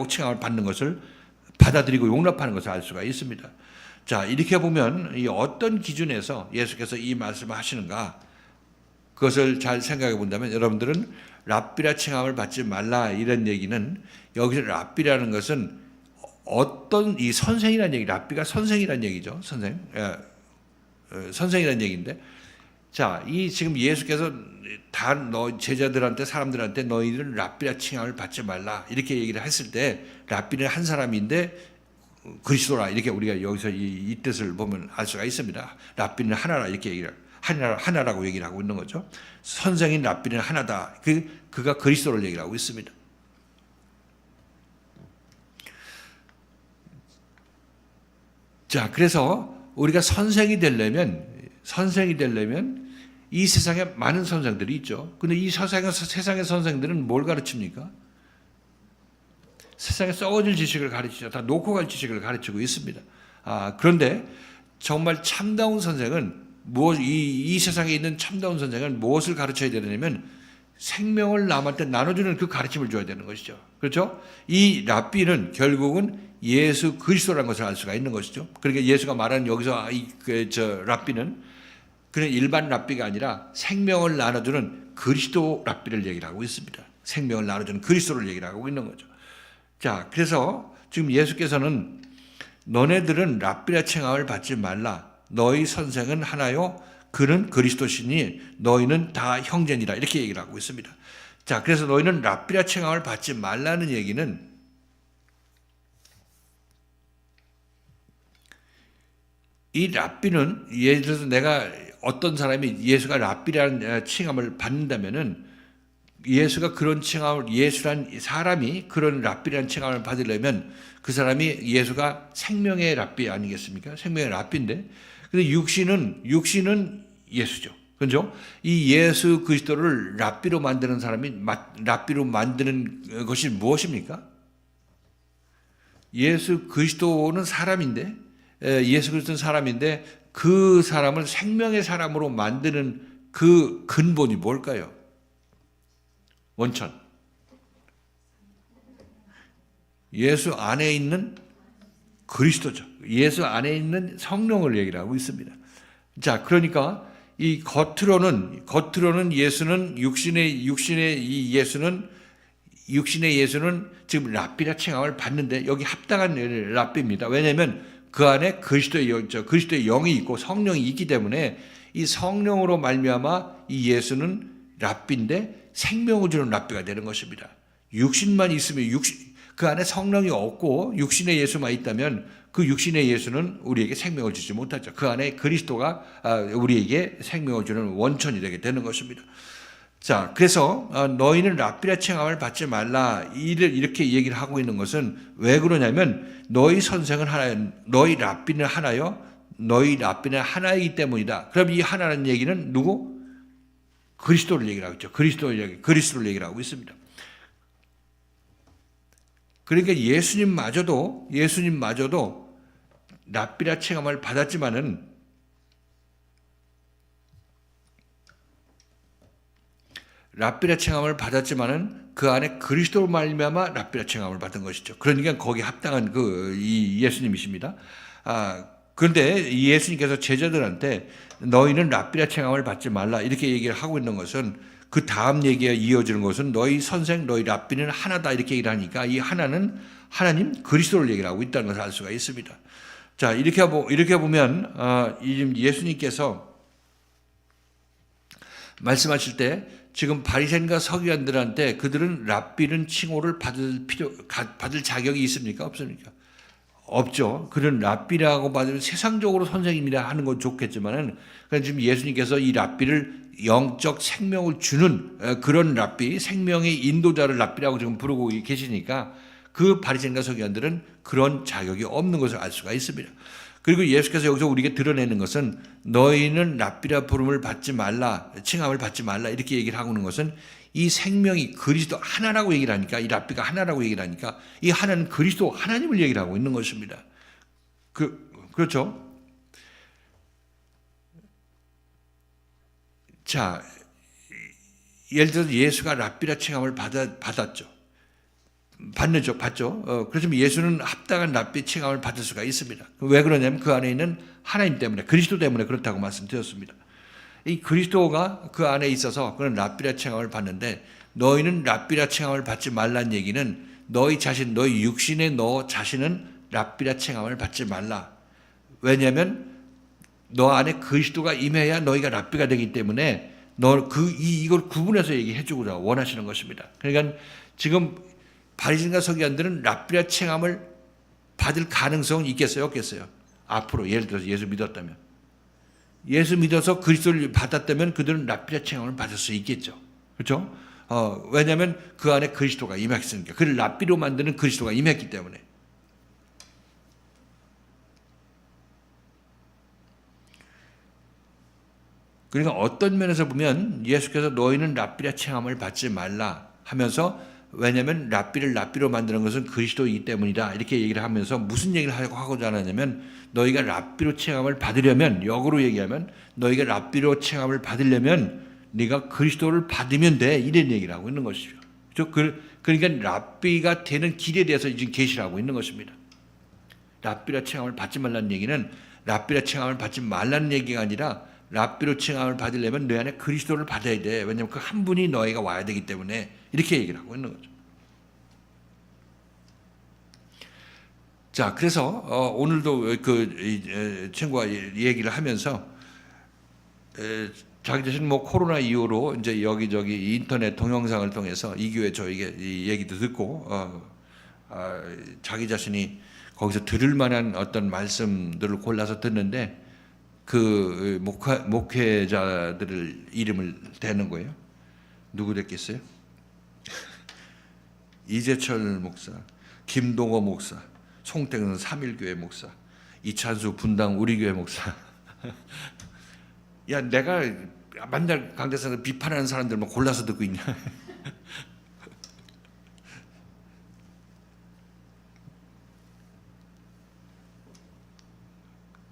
칭함을 받는 것을 받아들이고 용납하는 것을 알 수가 있습니다. 자, 이렇게 보면 이 어떤 기준에서 예수께서 이 말씀을 하시는가 그것을 잘 생각해 본다면 여러분들은 랍비라 칭함을 받지 말라 이런 얘기는 여기서 랍비라는 것은 어떤 이 선생이라는 얘기, 랍비가 선생이라는 얘기죠. 선생이라는 얘기인데, 자, 이 지금 예수께서 다 제자들한테 사람들한테 너희들은 랍비라 칭함을 받지 말라 이렇게 얘기를 했을 때 랍비는 한 사람인데 그리스도라 이렇게 우리가 여기서 이 뜻을 보면 알 수가 있습니다. 랍비는 하나라 이렇게 얘기를 하나라고 얘기를 하고 있는 거죠. 선생인 랍비는 하나다. 그가 그리스도를 얘기를 하고 있습니다. 자, 그래서 우리가 선생이 되려면 이 세상에 많은 선생들이 있죠. 근데 이 세상의 선생들은 뭘 가르칩니까? 세상에 썩어질 지식을 가르치죠. 다 놓고 갈 지식을 가르치고 있습니다. 그런데 정말 참다운 선생은 이 세상에 있는 참다운 선생은 무엇을 가르쳐야 되냐면 생명을 남한테 나눠주는 그 가르침을 줘야 되는 것이죠. 그렇죠? 이 랍비는 결국은 예수 그리스도라는 것을 알 수가 있는 것이죠. 그러니까 예수가 말하는 여기서 랍비는 그냥 일반 랍비가 아니라 생명을 나눠주는 그리스도 랍비를 얘기를 하고 있습니다. 생명을 나눠주는 그리스도를 얘기를 하고 있는 거죠. 자, 그래서 지금 예수께서는 너네들은 랍비라 칭함을 받지 말라. 너희 선생은 하나요. 그는 그리스도시니 너희는 다 형제니라. 이렇게 얘기를 하고 있습니다. 자, 그래서 너희는 랍비라 칭함을 받지 말라는 얘기는 이 랍비는 예를 들어서 내가 어떤 사람이 예수가 랍비라는 칭함을 받는다면은 예수가 그런 칭함을 예수란 사람이 그런 랍비라는 칭함을 받으려면 그 사람이 예수가 생명의 랍비 아니겠습니까? 생명의 랍비인데 근데 육신은 예수죠. 그렇죠? 이 예수 그리스도를 랍비로 만드는 랍비로 만드는 것이 무엇입니까? 예수 그리스도는 사람인데 예수 그리스도는 사람인데 그 사람을 생명의 사람으로 만드는 그 근본이 뭘까요? 원천. 예수 안에 있는 그리스도죠. 예수 안에 있는 성령을 얘기를 하고 있습니다. 자, 그러니까 이 겉으로는 예수는 육신의 예수는 지금 랍비라 칭함을 받는데 여기 합당한 랍비입니다. 왜냐하면 그 안에 그리스도의 영이 있고 성령이 있기 때문에 이 성령으로 말미암아 이 예수는 랍비인데 생명을 주는 랍비가 되는 것입니다. 육신만 있으면 그 안에 성령이 없고 육신의 예수만 있다면 그 육신의 예수는 우리에게 생명을 주지 못하죠. 그 안에 그리스도가 우리에게 생명을 주는 원천이 되게 되는 것입니다. 자, 그래서 너희는 랍비라 칭함을 받지 말라 이렇게 얘기를 하고 있는 것은 왜 그러냐면 너희 선생은 하나요, 너희 랍비는 하나요, 너희 랍비는 하나이기 때문이다. 그럼 이 하나는 얘기는 누구? 그리스도를 얘기를 하고 있죠. 그리스도를 얘기를 하고 있습니다. 그러니까 예수님마저도 랍비라 칭함을 받았지만은 그 안에 그리스도로 말미암아 랍비라 칭함을 받은 것이죠. 그러니까 거기에 합당한 이 예수님이십니다. 그런데 예수님께서 제자들한테 너희는 랍비라 칭함을 받지 말라 이렇게 얘기를 하고 있는 것은 그 다음 얘기가 이어지는 것은 너희 선생, 너희 랍비는 하나다 이렇게 얘기를 하니까 이 하나는 하나님 그리스도를 얘기를 하고 있다는 것을 알 수가 있습니다. 자, 이렇게 보면 예수님께서 말씀하실 때 지금 바리새인과 서기관들한테 그들은 랍비는 칭호를 받을 자격이 있습니까? 없습니까? 없죠. 그런 랍비라고 받으면 세상적으로 선생님이라 하는 건 좋겠지만은 지금 예수님께서 이 랍비를 영적 생명을 주는 그런 랍비, 생명의 인도자를 랍비라고 지금 부르고 계시니까 그 바리새인과 서기관들은 그런 자격이 없는 것을 알 수가 있습니다. 그리고 예수께서 여기서 우리에게 드러내는 것은 너희는 랍비라 부름을 받지 말라, 칭함을 받지 말라 이렇게 얘기를 하고 있는 것은 이 생명이 그리스도 하나라고 얘기를 하니까 이 랍비가 하나라고 얘기를 하니까 이 하나는 그리스도 하나님을 얘기를 하고 있는 것입니다. 그렇죠? 자, 예를 들어서 예수가 랍비라 칭함을 받았죠. 받죠. 그렇지만 예수는 합당한 랍비 칭함을 받을 수가 있습니다. 왜 그러냐면 그 안에 있는 하나님 때문에, 그리스도 때문에 그렇다고 말씀드렸습니다. 이 그리스도가 그 안에 있어서 그런 랍비라 칭함을 받는데, 너희는 랍비라 칭함을 받지 말라는 얘기는 너희 자신, 너희 육신의 너 자신은 랍비라 칭함을 받지 말라. 왜냐하면 너 안에 그리스도가 임해야 너희가 랍비가 되기 때문에 이걸 구분해서 얘기해주고자 원하시는 것입니다. 그러니까 지금 바리새인과 서기관들은 랍비라 칭함을 받을 가능성은 있겠어요, 없겠어요? 앞으로 예를 들어서 예수 믿었다면, 예수 믿어서 그리스도를 받았다면 그들은 랍비라 칭함을 받을 수 있겠죠. 그렇죠? 왜냐하면 그 안에 그리스도가 임했으니까. 그를 랍비로 만드는 그리스도가 임했기 때문에. 그러니까 어떤 면에서 보면 예수께서 너희는 랍비라 칭함을 받지 말라 하면서, 왜냐하면 랍비를 랍비로 만드는 것은 그리스도이기 때문이다 이렇게 얘기를 하면서 무슨 얘기를 하고자 하냐면, 너희가 랍비로 칭함을 받으려면, 역으로 얘기하면 너희가 랍비로 칭함을 받으려면 네가 그리스도를 받으면 돼, 이런 얘기를 하고 있는 것이죠. 그러니까 랍비가 되는 길에 대해서 지금 계시를 하고 있는 것입니다. 랍비라 칭함을 받지 말라는 얘기는 랍비라 칭함을 받지 말라는 얘기가 아니라, 랍비로 칭함을 받으려면 내 안에 그리스도를 받아야 돼. 왜냐하면 그 한 분이 너희가 와야 되기 때문에, 이렇게 얘기를 하고 있는 거죠. 자, 그래서 오늘도 그 친구가 얘기를 하면서 자기 자신 뭐 코로나 이후로 이제 여기저기 인터넷 동영상을 통해서 이 교회 저에게 이 얘기도 듣고 자기 자신이 거기서 들을 만한 어떤 말씀들을 골라서 듣는데, 그 목회자들을 이름을 대는 거예요. 누구 됐겠어요? 이재철 목사, 김동호 목사, 송택은 삼일교회 목사, 이찬수 분당 우리교회 목사. 야, 내가 맨날 강대상에서 비판하는 사람들만 골라서 듣고 있냐?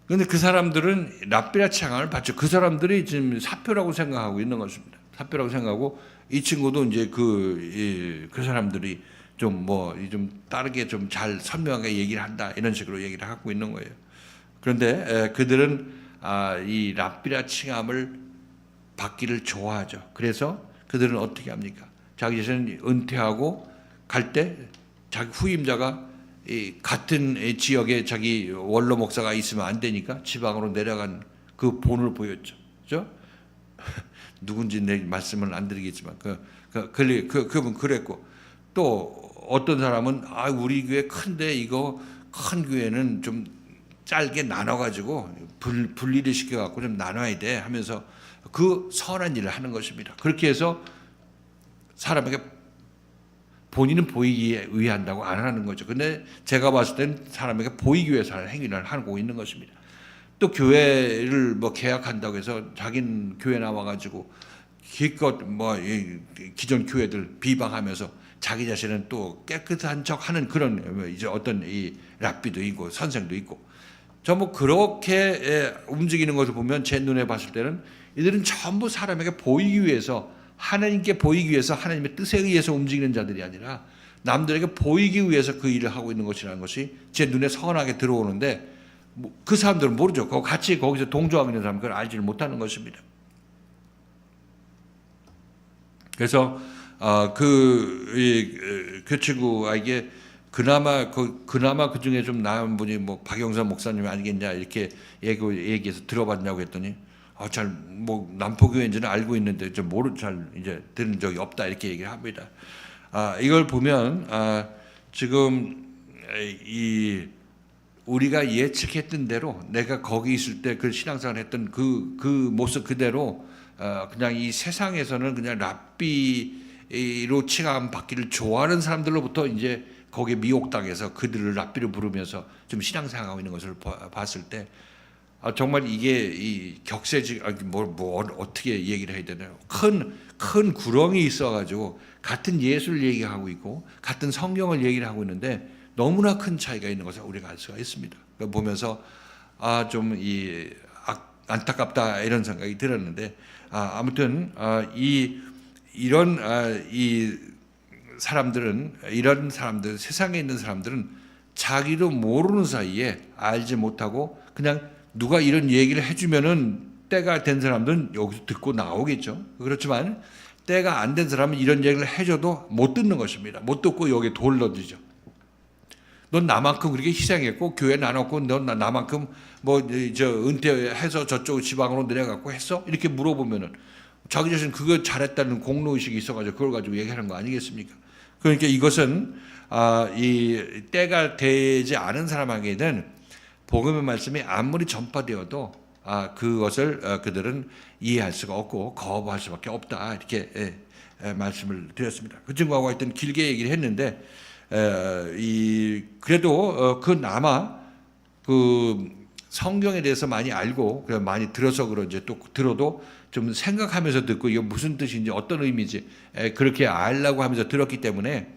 그런데 그 사람들은 랍비라 칭함을 받죠. 그 사람들이 지금 사표라고 생각하고 있는 것입니다. 사표라고 생각하고, 이 친구도 이제 그 사람들이 좀 다르게 좀 잘 선명하게 얘기를 한다, 이런 식으로 얘기를 하고 있는 거예요. 그런데 그들은 이 랍비라 칭함을 받기를 좋아하죠. 그래서 그들은 어떻게 합니까? 자기 자신을 은퇴하고 갈 때 자기 후임자가 같은 지역에 자기 원로 목사가 있으면 안 되니까 지방으로 내려간 그 본을 보였죠. 그죠? 누군지 내 말씀을 안 드리겠지만 그분 그랬고, 또 어떤 사람은 우리 교회 큰데 이거 큰 교회는 좀 짧게 나눠가지고 분리를 시켜갖고 좀 나눠야 돼 하면서 그 선한 일을 하는 것입니다. 그렇게 해서 사람에게 본인은 보이기에 의한다고 안 하는 거죠. 근데 제가 봤을 땐 사람에게 보이기 위해서 하는 행위를 하고 있는 것입니다. 또 교회를 계약한다고 해서 자기는 교회 나와가지고 기껏 기존 교회들 비방하면서 자기 자신은 또 깨끗한 척하는 그런 이제 어떤 이 랍비도 있고 선생도 있고, 전부 그렇게 움직이는 것을 보면 제 눈에 봤을 때는 이들은 전부 사람에게 보이기 위해서, 하나님께 보이기 위해서, 하나님의 뜻에 의해서 움직이는 자들이 아니라 남들에게 보이기 위해서 그 일을 하고 있는 것이라는 것이 제 눈에 선하게 들어오는데, 그 사람들은 모르죠. 같이 거기서 동조하고 있는 사람은 그걸 알지를 못하는 것입니다. 그래서 그 친구에게 그나마 그 중에 좀 나은 분이 박영선 목사님이 아니겠냐 이렇게 얘기해서 들어봤냐고 했더니, 잘 남포교회인지는 알고 있는데 잘 이제 들은 적이 없다 이렇게 얘기를 합니다. 이걸 보면 지금 우리가 예측했던 대로, 내가 거기 있을 때 그 신앙생활 했던 그 모습 그대로 그냥 이 세상에서는 그냥 랍비로 칭함 받기를 좋아하는 사람들로부터 이제 거기에 미혹당해서 그들을 랍비로 부르면서 좀 신앙생활하고 있는 것을 봤을 때, 정말 이게 이 격세지 어떻게 얘기를 해야 되나요? 큰 구렁이 있어가지고 같은 예수를 얘기하고 있고 같은 성경을 얘기를 하고 있는데 너무나 큰 차이가 있는 것을 우리가 알 수가 있습니다. 보면서 좀 안타깝다 이런 생각이 들었는데 아무튼 이런 사람들 세상에 있는 사람들은 자기도 모르는 사이에 알지 못하고 그냥 누가 이런 얘기를 해주면은 때가 된 사람들은 여기서 듣고 나오겠죠. 그렇지만 때가 안 된 사람은 이런 얘기를 해줘도 못 듣는 것입니다. 못 듣고 여기에 돌 던지죠. 넌 나만큼 그렇게 희생했고 교회 나눴고 넌 나만큼 은퇴해서 저쪽 지방으로 내려갔고 했어? 이렇게 물어보면은 자기 자신 그거 잘했다는 공로의식이 있어가지고 그걸 가지고 얘기하는 거 아니겠습니까? 그러니까 이것은 이 때가 되지 않은 사람에게는 복음의 말씀이 아무리 전파되어도 그것을 그들은 이해할 수가 없고 거부할 수밖에 없다 이렇게 말씀을 드렸습니다. 그 친구하고 하여튼 길게 얘기를 했는데 그래도 그나마 그 성경에 대해서 많이 알고 많이 들어서 그런지 또 들어도 좀 생각하면서 듣고 이게 무슨 뜻인지 어떤 의미인지 그렇게 알려고 하면서 들었기 때문에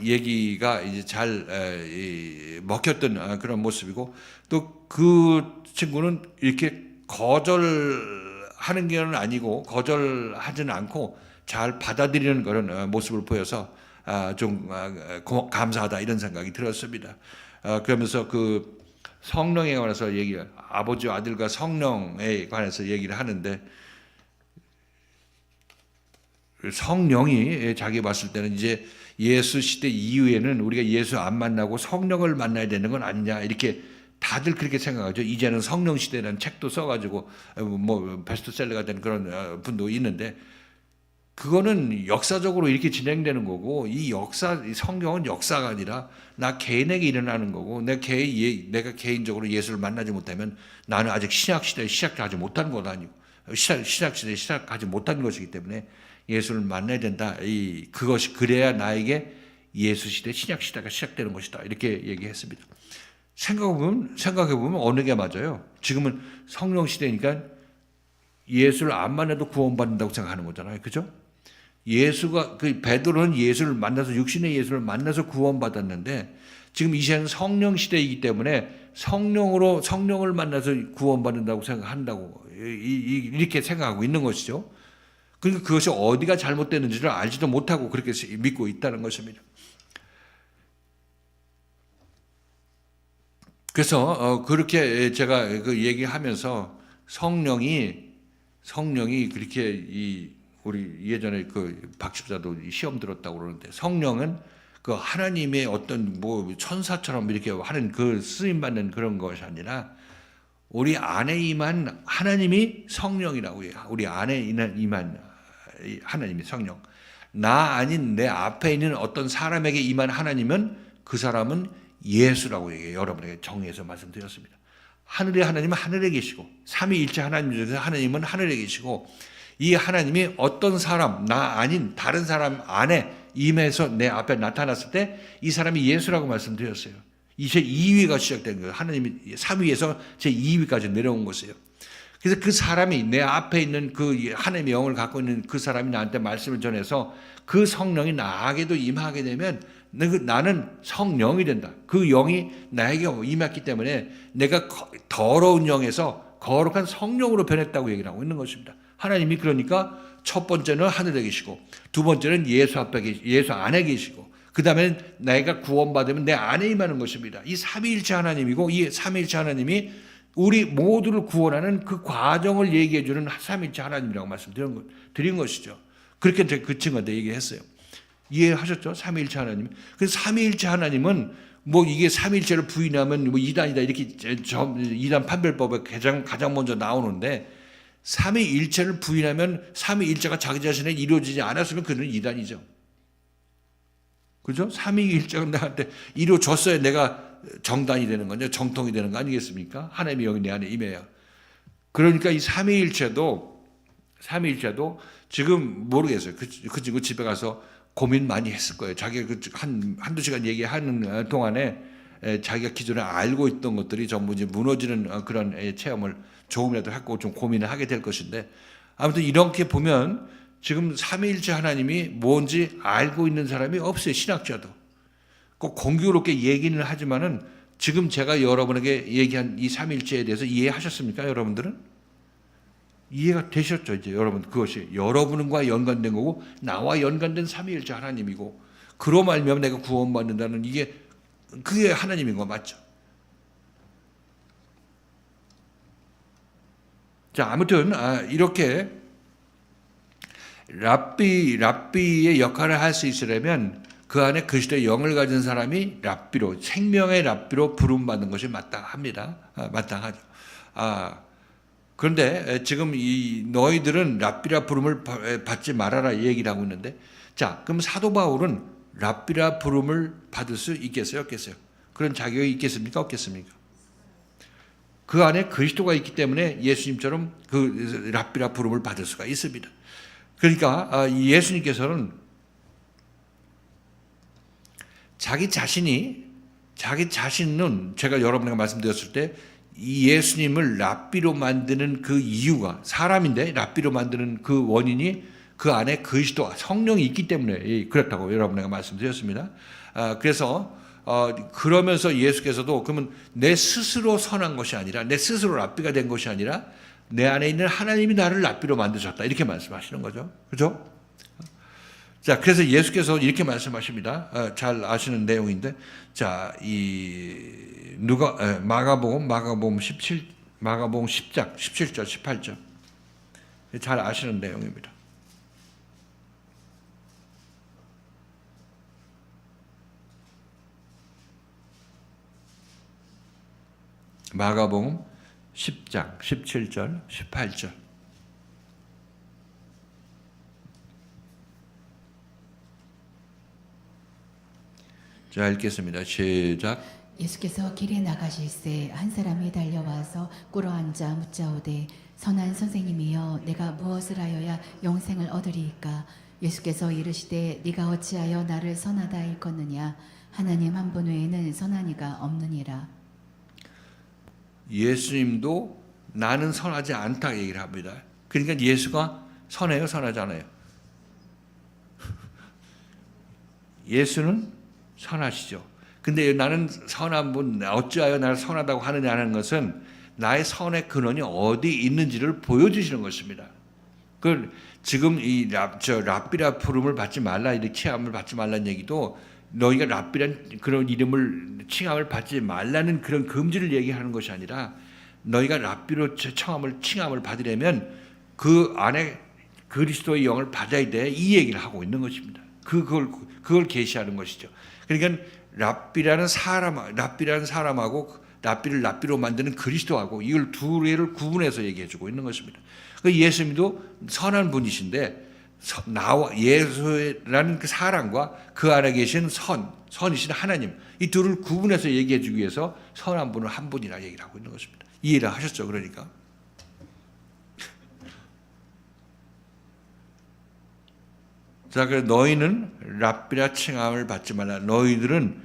얘기가 이제 잘 먹혔던 그런 모습이고 또 그 친구는 이렇게 거절하는 게 아니고 거절하지는 않고 잘 받아들이는 그런 모습을 보여서 좀 감사하다 이런 생각이 들었습니다. 그러면서 그 성령에 관해서 아버지와 아들과 성령에 관해서 얘기를 하는데 성령이 자기 봤을 때는 이제 예수 시대 이후에는 우리가 예수 안 만나고 성령을 만나야 되는 건 아니냐 이렇게 다들 그렇게 생각하죠. 이제는 성령 시대라는 책도 써가지고 베스트셀러가 된 그런 분도 있는데 그거는 역사적으로 이렇게 진행되는 거고 이 성경은 역사가 아니라 나 개인에게 일어나는 거고 내가 개인적으로 예수를 만나지 못하면 나는 아직 신약 시대에 시작하지 못한 것 아니고 신약 시대에 시작하지 못한 것이기 때문에 예수를 만나야 된다. 그것이 그래야 나에게 예수 시대 신약 시대가 시작되는 것이다. 이렇게 얘기했습니다. 생각해보면 어느 게 맞아요? 지금은 성령 시대니까 예수를 안 만나도 구원받는다고 생각하는 거잖아요. 그죠? 베드로는 예수를 만나서 육신의 예수를 만나서 구원받았는데 지금 이 시대는 성령 시대이기 때문에 성령을 만나서 구원받는다고 생각한다고 이렇게 생각하고 있는 것이죠. 그러니까 그것이 어디가 잘못됐는지를 알지도 못하고 그렇게 믿고 있다는 것입니다. 그래서 그렇게 제가 그 얘기하면서 성령이 그렇게 우리 예전에 그 박집사도 시험 들었다고 그러는데 성령은 그 하나님의 어떤 천사처럼 이렇게 하는 그 쓰임 받는 그런 것이 아니라 우리 안에 임한 하나님이 성령이라고 해요. 우리 안에 임한 하나님이 성령. 나 아닌 내 앞에 있는 어떤 사람에게 임한 하나님은 그 사람은 예수라고 얘기해요. 여러분에게 정리해서 말씀드렸습니다. 하늘의 하나님은 하늘에 계시고 삼위일체 하나님 중에서 하나님은 하늘에 계시고 이 하나님이 어떤 사람, 나 아닌 다른 사람 안에 임해서 내 앞에 나타났을 때 이 사람이 예수라고 말씀드렸어요. 이제 2위가 시작된 거예요. 하나님이 3위에서 제 2위까지 내려온 것이에요. 그래서 그 사람이 내 앞에 있는 그 하나님의 영을 갖고 있는 그 사람이 나한테 말씀을 전해서 그 성령이 나에게도 임하게 되면 나는 성령이 된다. 그 영이 나에게 임했기 때문에 내가 더러운 영에서 거룩한 성령으로 변했다고 얘기를 하고 있는 것입니다. 하나님이 그러니까 첫 번째는 하늘에 계시고 두 번째는 예수 안에 계시고 그 다음에 내가 구원받으면 내 안에 임하는 것입니다. 이 삼위일체 하나님이고 이 삼위일체 하나님이 우리 모두를 구원하는 그 과정을 얘기해 주는 삼위일체 하나님이라고 말씀드린 것이죠. 그렇게 그 친구한테 얘기했어요. 이해하셨죠? 삼위일체 하나님. 그래서 삼위일체 하나님은 이게 삼위일체를 부인하면 이단이다 이렇게 이단 판별법에 가장 먼저 나오는데 삼위일체를 부인하면 삼위일체가 자기 자신에 이루어지지 않았으면 그는 이단이죠. 그죠? 삼위일체가 나한테 이루어졌어야 내가 정단이 되는 거냐, 정통이 되는 거 아니겠습니까? 하나님의 영이 내 안에 임해야. 그러니까 이 삼위일체도 지금 모르겠어요. 그 친구 집에 가서 고민 많이 했을 거예요. 자기가 한두 시간 얘기하는 동안에 자기가 기존에 알고 있던 것들이 전부 이제 무너지는 그런 체험을 조금이라도 하고 좀 고민을 하게 될 것인데 아무튼 이렇게 보면 지금 삼위일체 하나님이 뭔지 알고 있는 사람이 없어요. 신학자도. 꼭 공교롭게 얘기는 하지만은 지금 제가 여러분에게 얘기한 이 삼일체에 대해서 이해하셨습니까? 여러분들은? 이해가 되셨죠? 이제 여러분, 그것이 여러분과 연관된 거고 나와 연관된 삼위일체 하나님이고, 그로 말미암아 내가 구원받는다는 그게 하나님인 거 맞죠? 자, 아무튼 이렇게 랍비의 역할을 할 수 있으려면 그 안에 그리스도의 영을 가진 사람이 랍비로, 생명의 랍비로 부름받는 것이 마땅합니다. 마땅하죠. 그런데 지금 너희들은 랍비라 부름을 받지 말아라 이 얘기를 하고 있는데, 자, 그럼 사도 바울은 랍비라 부름을 받을 수 있겠어요, 없겠어요? 그런 자격이 있겠습니까, 없겠습니까? 그 안에 그리스도가 있기 때문에 예수님처럼 그 랍비라 부름을 받을 수가 있습니다. 그러니까 예수님께서는 자기 자신은 제가 여러분에게 말씀드렸을 때 이 예수님을 랍비로 만드는 그 이유가, 사람인데 랍비로 만드는 그 원인이 그 안에 그리스도 성령이 있기 때문에 그렇다고 여러분에게 말씀드렸습니다. 그래서 그러면서 예수께서도 그러면 내 스스로 선한 것이 아니라, 내 스스로 랍비가 된 것이 아니라 내 안에 있는 하나님이 나를 랍비로 만드셨다 이렇게 말씀하시는 거죠. 그렇죠? 자, 그래서 예수께서 이렇게 말씀하십니다. 잘 아시는 내용인데, 자, 마가복음 10장 17절 18절 잘 아시는 내용입니다. 마가복음 10장 17절 18절. 자, 읽겠습니다. 시작. 예수께서 길에 나가실새 한 사람이 달려와서 꿇어앉아 묻자오되 선한 선생님이여 내가 무엇을 하여야 영생을 얻으리이까? 예수께서 이르시되 네가 어찌하여 나를 선하다 일컫느냐? 하나님 한 분 외에는 선한 이가 없느니라. 예수님도 나는 선하지 않다 얘기를 합니다. 그러니까 예수가 선해요, 선하지 않아요? 예수는 선하시죠. 근데 나는 선한 분, 어찌하여 나를 선하다고 하느냐는 것은 나의 선의 근원이 어디 있는지를 보여주시는 것입니다. 그 지금 이 랍비라 부름을 받지 말라, 이렇게 칭함을 받지 말라는 얘기도 너희가 랍비란 그런 이름을 칭함을 받지 말라는 그런 금지를 얘기하는 것이 아니라, 너희가 랍비로 칭함을 받으려면 그 안에 그리스도의 영을 받아야 돼, 이 얘기를 하고 있는 것입니다. 그걸 계시하는 것이죠. 그러니까 랍비라는 사람하고 랍비를 랍비로 만드는 그리스도하고 이걸 두 개를 구분해서 얘기해주고 있는 것입니다. 예수님도 선한 분이신데 예수라는 그 사람과 그 안에 계신 선이신 하나님, 이 둘을 구분해서 얘기해주기 위해서 선한 분은 한 분이라 얘기를 하고 있는 것입니다. 이해를 하셨죠? 그러니까. 자, 그래서 너희는 랍비라 칭함을 받지 말라. 너희들은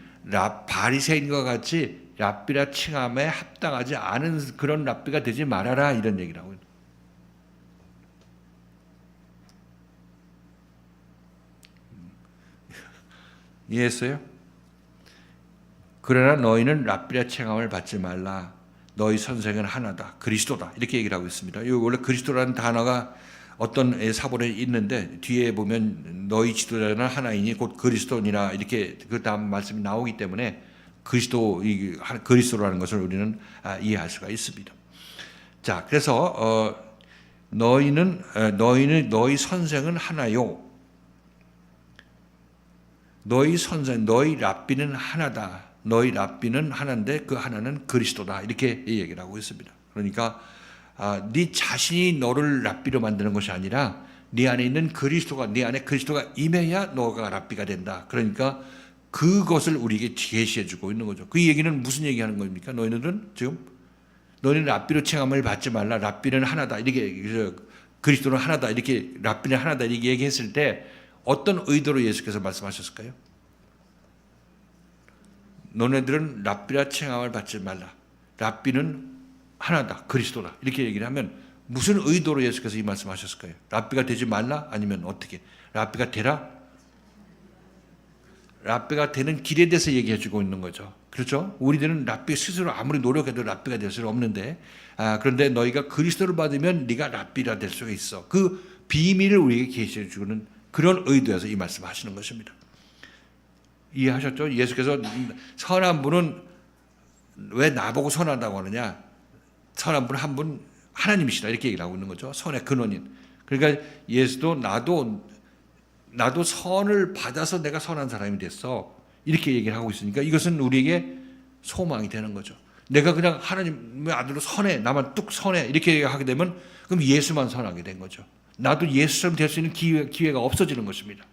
바리새인과 같이 랍비라 칭함에 합당하지 않은 그런 랍비가 되지 말아라, 이런 얘기를 하고 있는. 이해했어요? 그러나 너희는 랍비라 칭함을 받지 말라. 너희 선생은 하나다, 그리스도다, 이렇게 얘기를 하고 있습니다. 이 원래 그리스도라는 단어가 어떤 사본에 있는데 뒤에 보면 너희 지도자는 하나이니 곧 그리스도니라 이렇게 그 다음 말씀이 나오기 때문에 그리스도라는 것을 우리는 이해할 수가 있습니다. 자, 그래서 너희 선생은 하나요. 너희 랍비는 하나다. 너희 랍비는 하나인데 그 하나는 그리스도다, 이렇게 얘기를 하고 있습니다. 그러니까 네 자신이 너를 랍비로 만드는 것이 아니라 네 안에 있는 네 안에 그리스도가 임해야 너가 랍비가 된다. 그러니까 그것을 우리에게 계시해주고 있는 거죠. 그 얘기는 무슨 얘기하는 겁니까? 너희는 랍비로 칭함을 받지 말라. 랍비는 하나다, 이렇게 그리스도는 하나다, 이렇게 랍비는 하나다 이렇게 얘기했을 때 어떤 의도로 예수께서 말씀하셨을까요? 너네들은 랍비라 칭함을 받지 말라. 랍비는 하나다, 그리스도다, 이렇게 얘기를 하면 무슨 의도로 예수께서 이 말씀하셨을까요? 랍비가 되지 말라? 아니면 어떻게? 랍비가 되라? 랍비가 되는 길에 대해서 얘기해 주고 있는 거죠. 그렇죠? 우리들은 랍비 스스로 아무리 노력해도 랍비가 될 수는 없는데, 그런데 너희가 그리스도를 받으면 네가 랍비가 될 수가 있어. 그 비밀을 우리에게 계시해 주는 그런 의도에서 이 말씀을 하시는 것입니다. 이해하셨죠? 예수께서 선한 분은 왜 나보고 선하다고 하느냐? 선한 분 한 분 하나님이시다 이렇게 얘기를 하고 있는 거죠. 선의 근원인. 그러니까 예수도 나도 선을 받아서 내가 선한 사람이 됐어. 이렇게 얘기를 하고 있으니까 이것은 우리에게 소망이 되는 거죠. 내가 그냥 하나님의 아들로 선해, 나만 뚝 선해 이렇게 하게 되면 그럼 예수만 선하게 된 거죠. 나도 예수처럼 될 수 있는 기회가 없어지는 것입니다.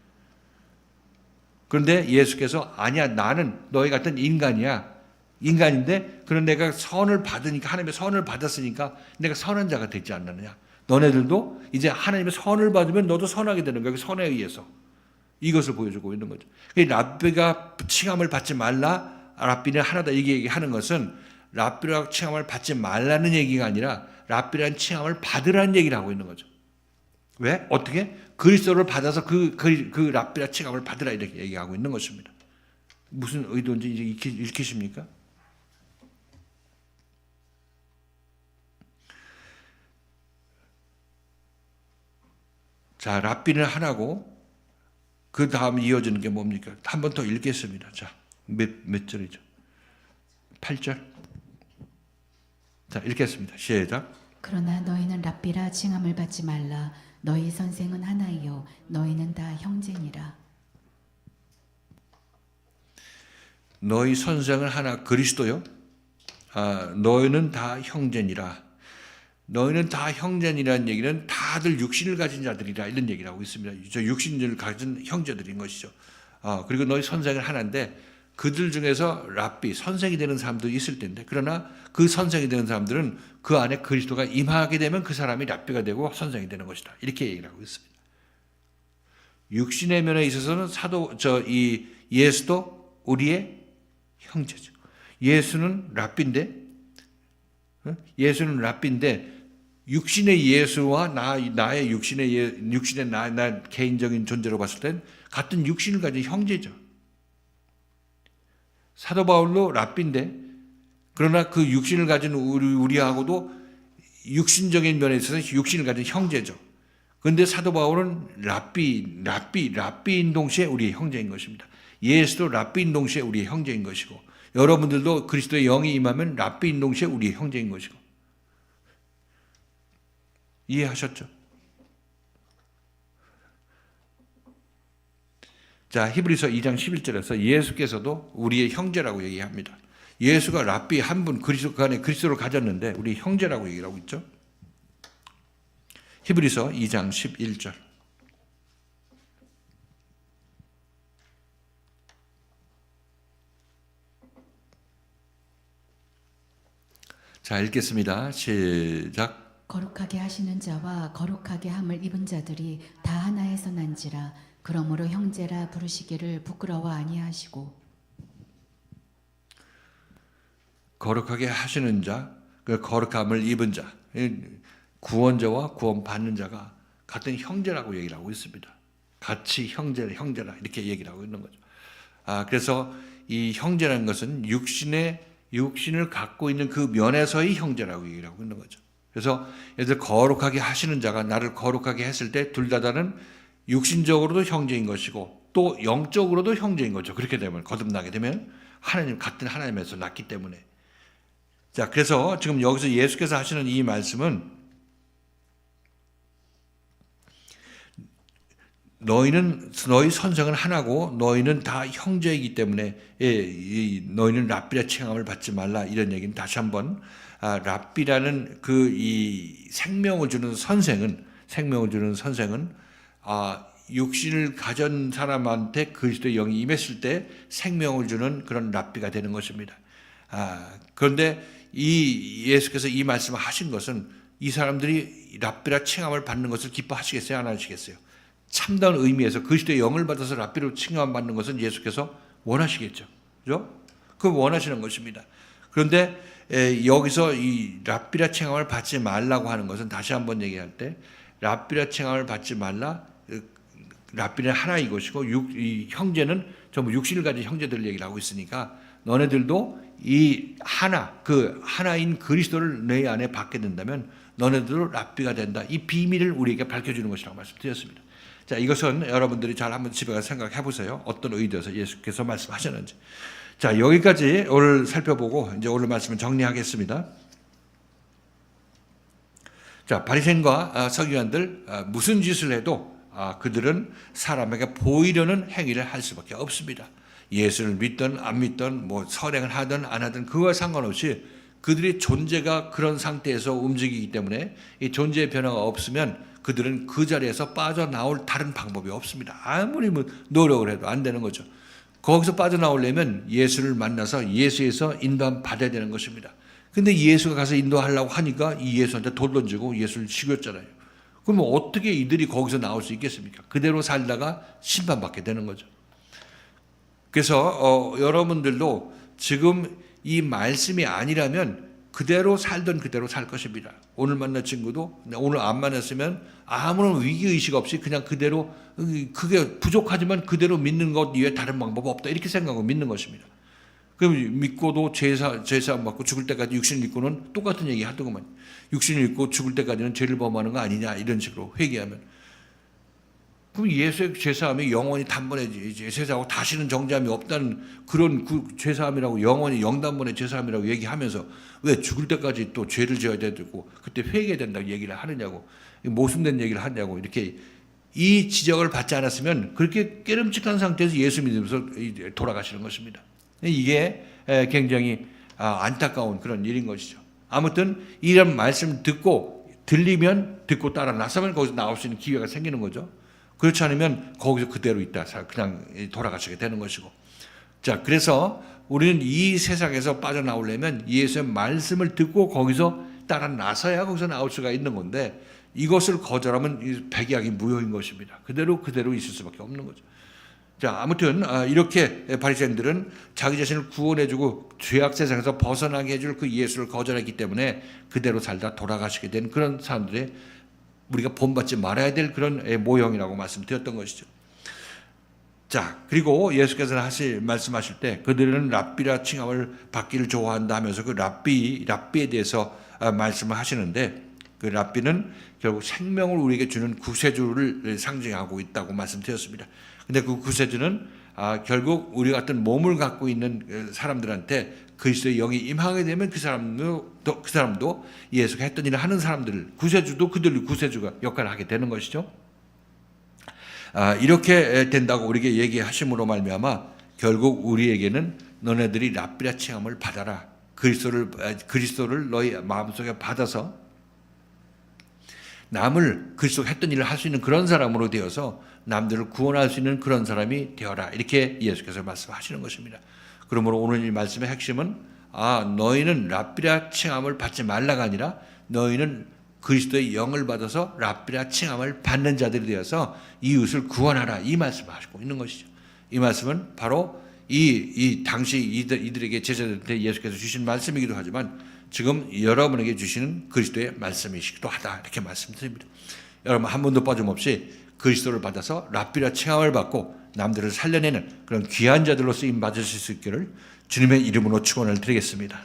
그런데 예수께서 아니야, 나는 너희 같은 인간이야. 인간인데 그런 내가 선을 받으니까, 하나님의 선을 받았으니까 내가 선한 자가 되지 않느냐. 너네들도 이제 하나님의 선을 받으면 너도 선하게 되는 거야. 그 선에 의해서. 이것을 보여주고 있는 거죠. 랍비가 칭함을 받지 말라, 랍비는 하나다 이게 얘기하는 것은 랍비라 칭함을 받지 말라는 얘기가 아니라 랍비라는 칭함을 받으라는 얘기를 하고 있는 거죠. 왜? 어떻게? 그리스도를 받아서 그 랍비라 칭함을 받으라 이렇게 얘기하고 있는 것입니다. 무슨 의도인지 이제 읽히십니까? 자, 랍비는 하나고 그 다음 이어지는 게 뭡니까? 한 번 더 읽겠습니다. 자, 몇 절이죠? 8절. 자, 읽겠습니다. 시작. 그러나 너희는 랍비라 칭함을 받지 말라. 너희 선생은 하나이요 너희는 다 형제니라. 너희 선생은 하나, 그리스도요. 너희는 다 형제니라. 너희는 다 형제니라는 얘기는 다들 육신을 가진 자들이라 이런 얘기를 하고 있습니다. 저 육신을 가진 형제들인 것이죠. 그리고 너희 선생은 하나인데 그들 중에서 랍비, 선생이 되는 사람도 있을 텐데, 그러나 그 선생이 되는 사람들은 그 안에 그리스도가 임하게 되면 그 사람이 랍비가 되고 선생이 되는 것이다. 이렇게 얘기를 하고 있습니다. 육신의 면에 있어서는 이 예수도 우리의 형제죠. 예수는 랍비인데 육신의 예수와 나의 육신의 나 개인적인 존재로 봤을 땐 같은 육신을 가진 형제죠. 사도 바울도 랍비인데 그러나 그 육신을 가진 우리하고도 육신적인 면에 있어서 육신을 가진 형제죠. 그런데 사도 바울은 랍비인 동시에 우리의 형제인 것입니다. 예수도 랍비인 동시에 우리의 형제인 것이고, 여러분들도 그리스도의 영이 임하면 랍비인 동시에 우리의 형제인 것이고. 이해하셨죠? 자, 히브리서 2장 11절에서 예수께서도 우리의 형제라고 얘기합니다. 예수가 랍비 한 분 그리스도 안에 그리스도를 가졌는데 우리 형제라고 얘기를 하고 있죠. 히브리서 2장 11절. 자, 읽겠습니다. 시작. 거룩하게 하시는 자와 거룩하게 함을 입은 자들이 다 하나에서 난지라. 그러므로 형제라 부르시기를 부끄러워 아니하시고. 거룩하게 하시는 자, 그 거룩함을 입은 자, 구원자와 구원받는 자가 같은 형제라고 얘기를 하고 있습니다. 같이 형제라 이렇게 얘기를 하고 있는 거죠. 그래서 이 형제라는 것은 육신을 갖고 있는 그 면에서의 형제라고 얘기를 하고 있는 거죠. 그래서 예를 들어 거룩하게 하시는 자가 나를 거룩하게 했을 때 둘 다는 육신적으로도 형제인 것이고 또 영적으로도 형제인 거죠. 그렇게 되면 거듭나게 되면 같은 하나님에서 났기 때문에. 자, 그래서 지금 여기서 예수께서 하시는 이 말씀은 너희 선생은 하나고 너희는 다 형제이기 때문에 너희는 랍비라 칭함을 받지 말라 이런 얘기는 다시 한번 랍비라는 이 생명을 주는 선생은 육신을 가진 사람한테 그리스도의 영이 임했을 때 생명을 주는 그런 랍비가 되는 것입니다. 그런데 이 예수께서 이 말씀을 하신 것은 이 사람들이 랍비라 칭함을 받는 것을 기뻐하시겠어요? 안 하시겠어요? 참다운 의미에서 그리스도의 영을 받아서 랍비로 칭함 받는 것은 예수께서 원하시겠죠. 그죠? 그 원하시는 것입니다. 그런데 여기서 이 랍비라 칭함을 받지 말라고 하는 것은 다시 한번 얘기할 때 랍비라 칭함을 받지 말라. 랍비는 하나인 것이고 이 형제는 전부 육신을 가진 형제들을 얘기를 하고 있으니까 너네들도 이 하나, 그 하나인 그리스도를 내 안에 받게 된다면 너네들도 랍비가 된다. 이 비밀을 우리에게 밝혀주는 것이라고 말씀드렸습니다. 자, 이것은 여러분들이 잘 한번 집에 가서 생각해 보세요. 어떤 의도에서 예수께서 말씀하셨는지. 자, 여기까지 오늘 살펴보고 이제 오늘 말씀을 정리하겠습니다. 자, 바리새인과 서기관들 무슨 짓을 해도 그들은 사람에게 보이려는 행위를 할 수밖에 없습니다. 예수를 믿든 안 믿든 뭐 선행을 하든 안 하든 그와 상관없이 그들의 존재가 그런 상태에서 움직이기 때문에 이 존재의 변화가 없으면 그들은 그 자리에서 빠져나올 다른 방법이 없습니다. 아무리 노력을 해도 안 되는 거죠. 거기서 빠져나오려면 예수를 만나서 예수에서 인도함 받아야 되는 것입니다. 근데 예수가 가서 인도하려고 하니까 이 예수한테 돌 던지고 예수를 죽였잖아요. 그러면 어떻게 이들이 거기서 나올 수 있겠습니까? 그대로 살다가 심판받게 되는 거죠. 그래서 여러분들도 지금 이 말씀이 아니라면 그대로 살던 그대로 살 것입니다. 오늘 만난 친구도 오늘 안 만났으면 아무런 위기의식 없이 그냥 그대로 그게 부족하지만 그대로 믿는 것 이외에 다른 방법 없다 이렇게 생각하고 믿는 것입니다. 그럼 믿고도 죄사함 받고 죽을 때까지 육신을 믿고는 똑같은 얘기 하더구만. 육신을 믿고 죽을 때까지는 죄를 범하는 거 아니냐 이런 식으로 회개하면. 그럼 예수의 죄사함이 영원히 단번에 죄사하고 다시는 정죄함이 없다는 그런 그 죄사함이라고 영원히 영단번에 죄사함이라고 얘기하면서 왜 죽을 때까지 또 죄를 지어야 되고 그때 회개된다고 얘기를 하느냐고 모순된 얘기를 하냐고 이렇게 이 지적을 받지 않았으면 그렇게 깨름직한 상태에서 예수 믿으면서 돌아가시는 것입니다. 이게 굉장히 안타까운 그런 일인 것이죠. 아무튼 이런 말씀 들리면 듣고 따라 나서면 거기서 나올 수 있는 기회가 생기는 거죠. 그렇지 않으면 거기서 그대로 있다 그냥 돌아가시게 되는 것이고. 자, 그래서 우리는 이 세상에서 빠져나오려면 예수의 말씀을 듣고 거기서 따라 나서야 거기서 나올 수가 있는 건데 이것을 거절하면 백약이 무효인 것입니다. 그대로 있을 수밖에 없는 거죠. 자, 아무튼 이렇게 바리새인들은 자기 자신을 구원해주고 죄악 세상에서 벗어나게 해줄 그 예수를 거절했기 때문에 그대로 살다 돌아가시게 된 그런 사람들의 우리가 본받지 말아야 될 그런 모형이라고 말씀드렸던 것이죠. 자, 그리고 예수께서 말씀하실 때 그들은 랍비라 칭함을 받기를 좋아한다 하면서 그 랍비에 대해서 말씀을 하시는데 그 랍비는 결국 생명을 우리에게 주는 구세주를 상징하고 있다고 말씀드렸습니다. 근데 그 구세주는 결국 우리 같은 몸을 갖고 있는 사람들한테 그리스도의 영이 임하게 되면 그 사람도 예수가 했던 일을 하는 사람들, 구세주도 그들 구세주가 역할을 하게 되는 것이죠. 이렇게 된다고 우리에게 얘기하심으로 말미암아 결국 우리에게는 너네들이 랍비라 칭함을 받아라. 그리스도를 너희 마음속에 받아서 남을 그리스도가 했던 일을 할 수 있는 그런 사람으로 되어서 남들을 구원할 수 있는 그런 사람이 되어라. 이렇게 예수께서 말씀하시는 것입니다. 그러므로 오늘 이 말씀의 핵심은 너희는 랍비라 칭함을 받지 말라가 아니라 너희는 그리스도의 영을 받아서 랍비라 칭함을 받는 자들이 되어서 이웃을 구원하라. 이 말씀을 하시고 있는 것이죠. 이 말씀은 바로 이 당시 이들에게 제자들한테 예수께서 주신 말씀이기도 하지만 지금 여러분에게 주시는 그리스도의 말씀이시기도 하다. 이렇게 말씀드립니다. 여러분 한 번도 빠짐없이 그리스도를 받아서 랍비라 칭함을 받고 남들을 살려내는 그런 귀한 자들로 쓰임 받으실 수 있기를 주님의 이름으로 축원을 드리겠습니다.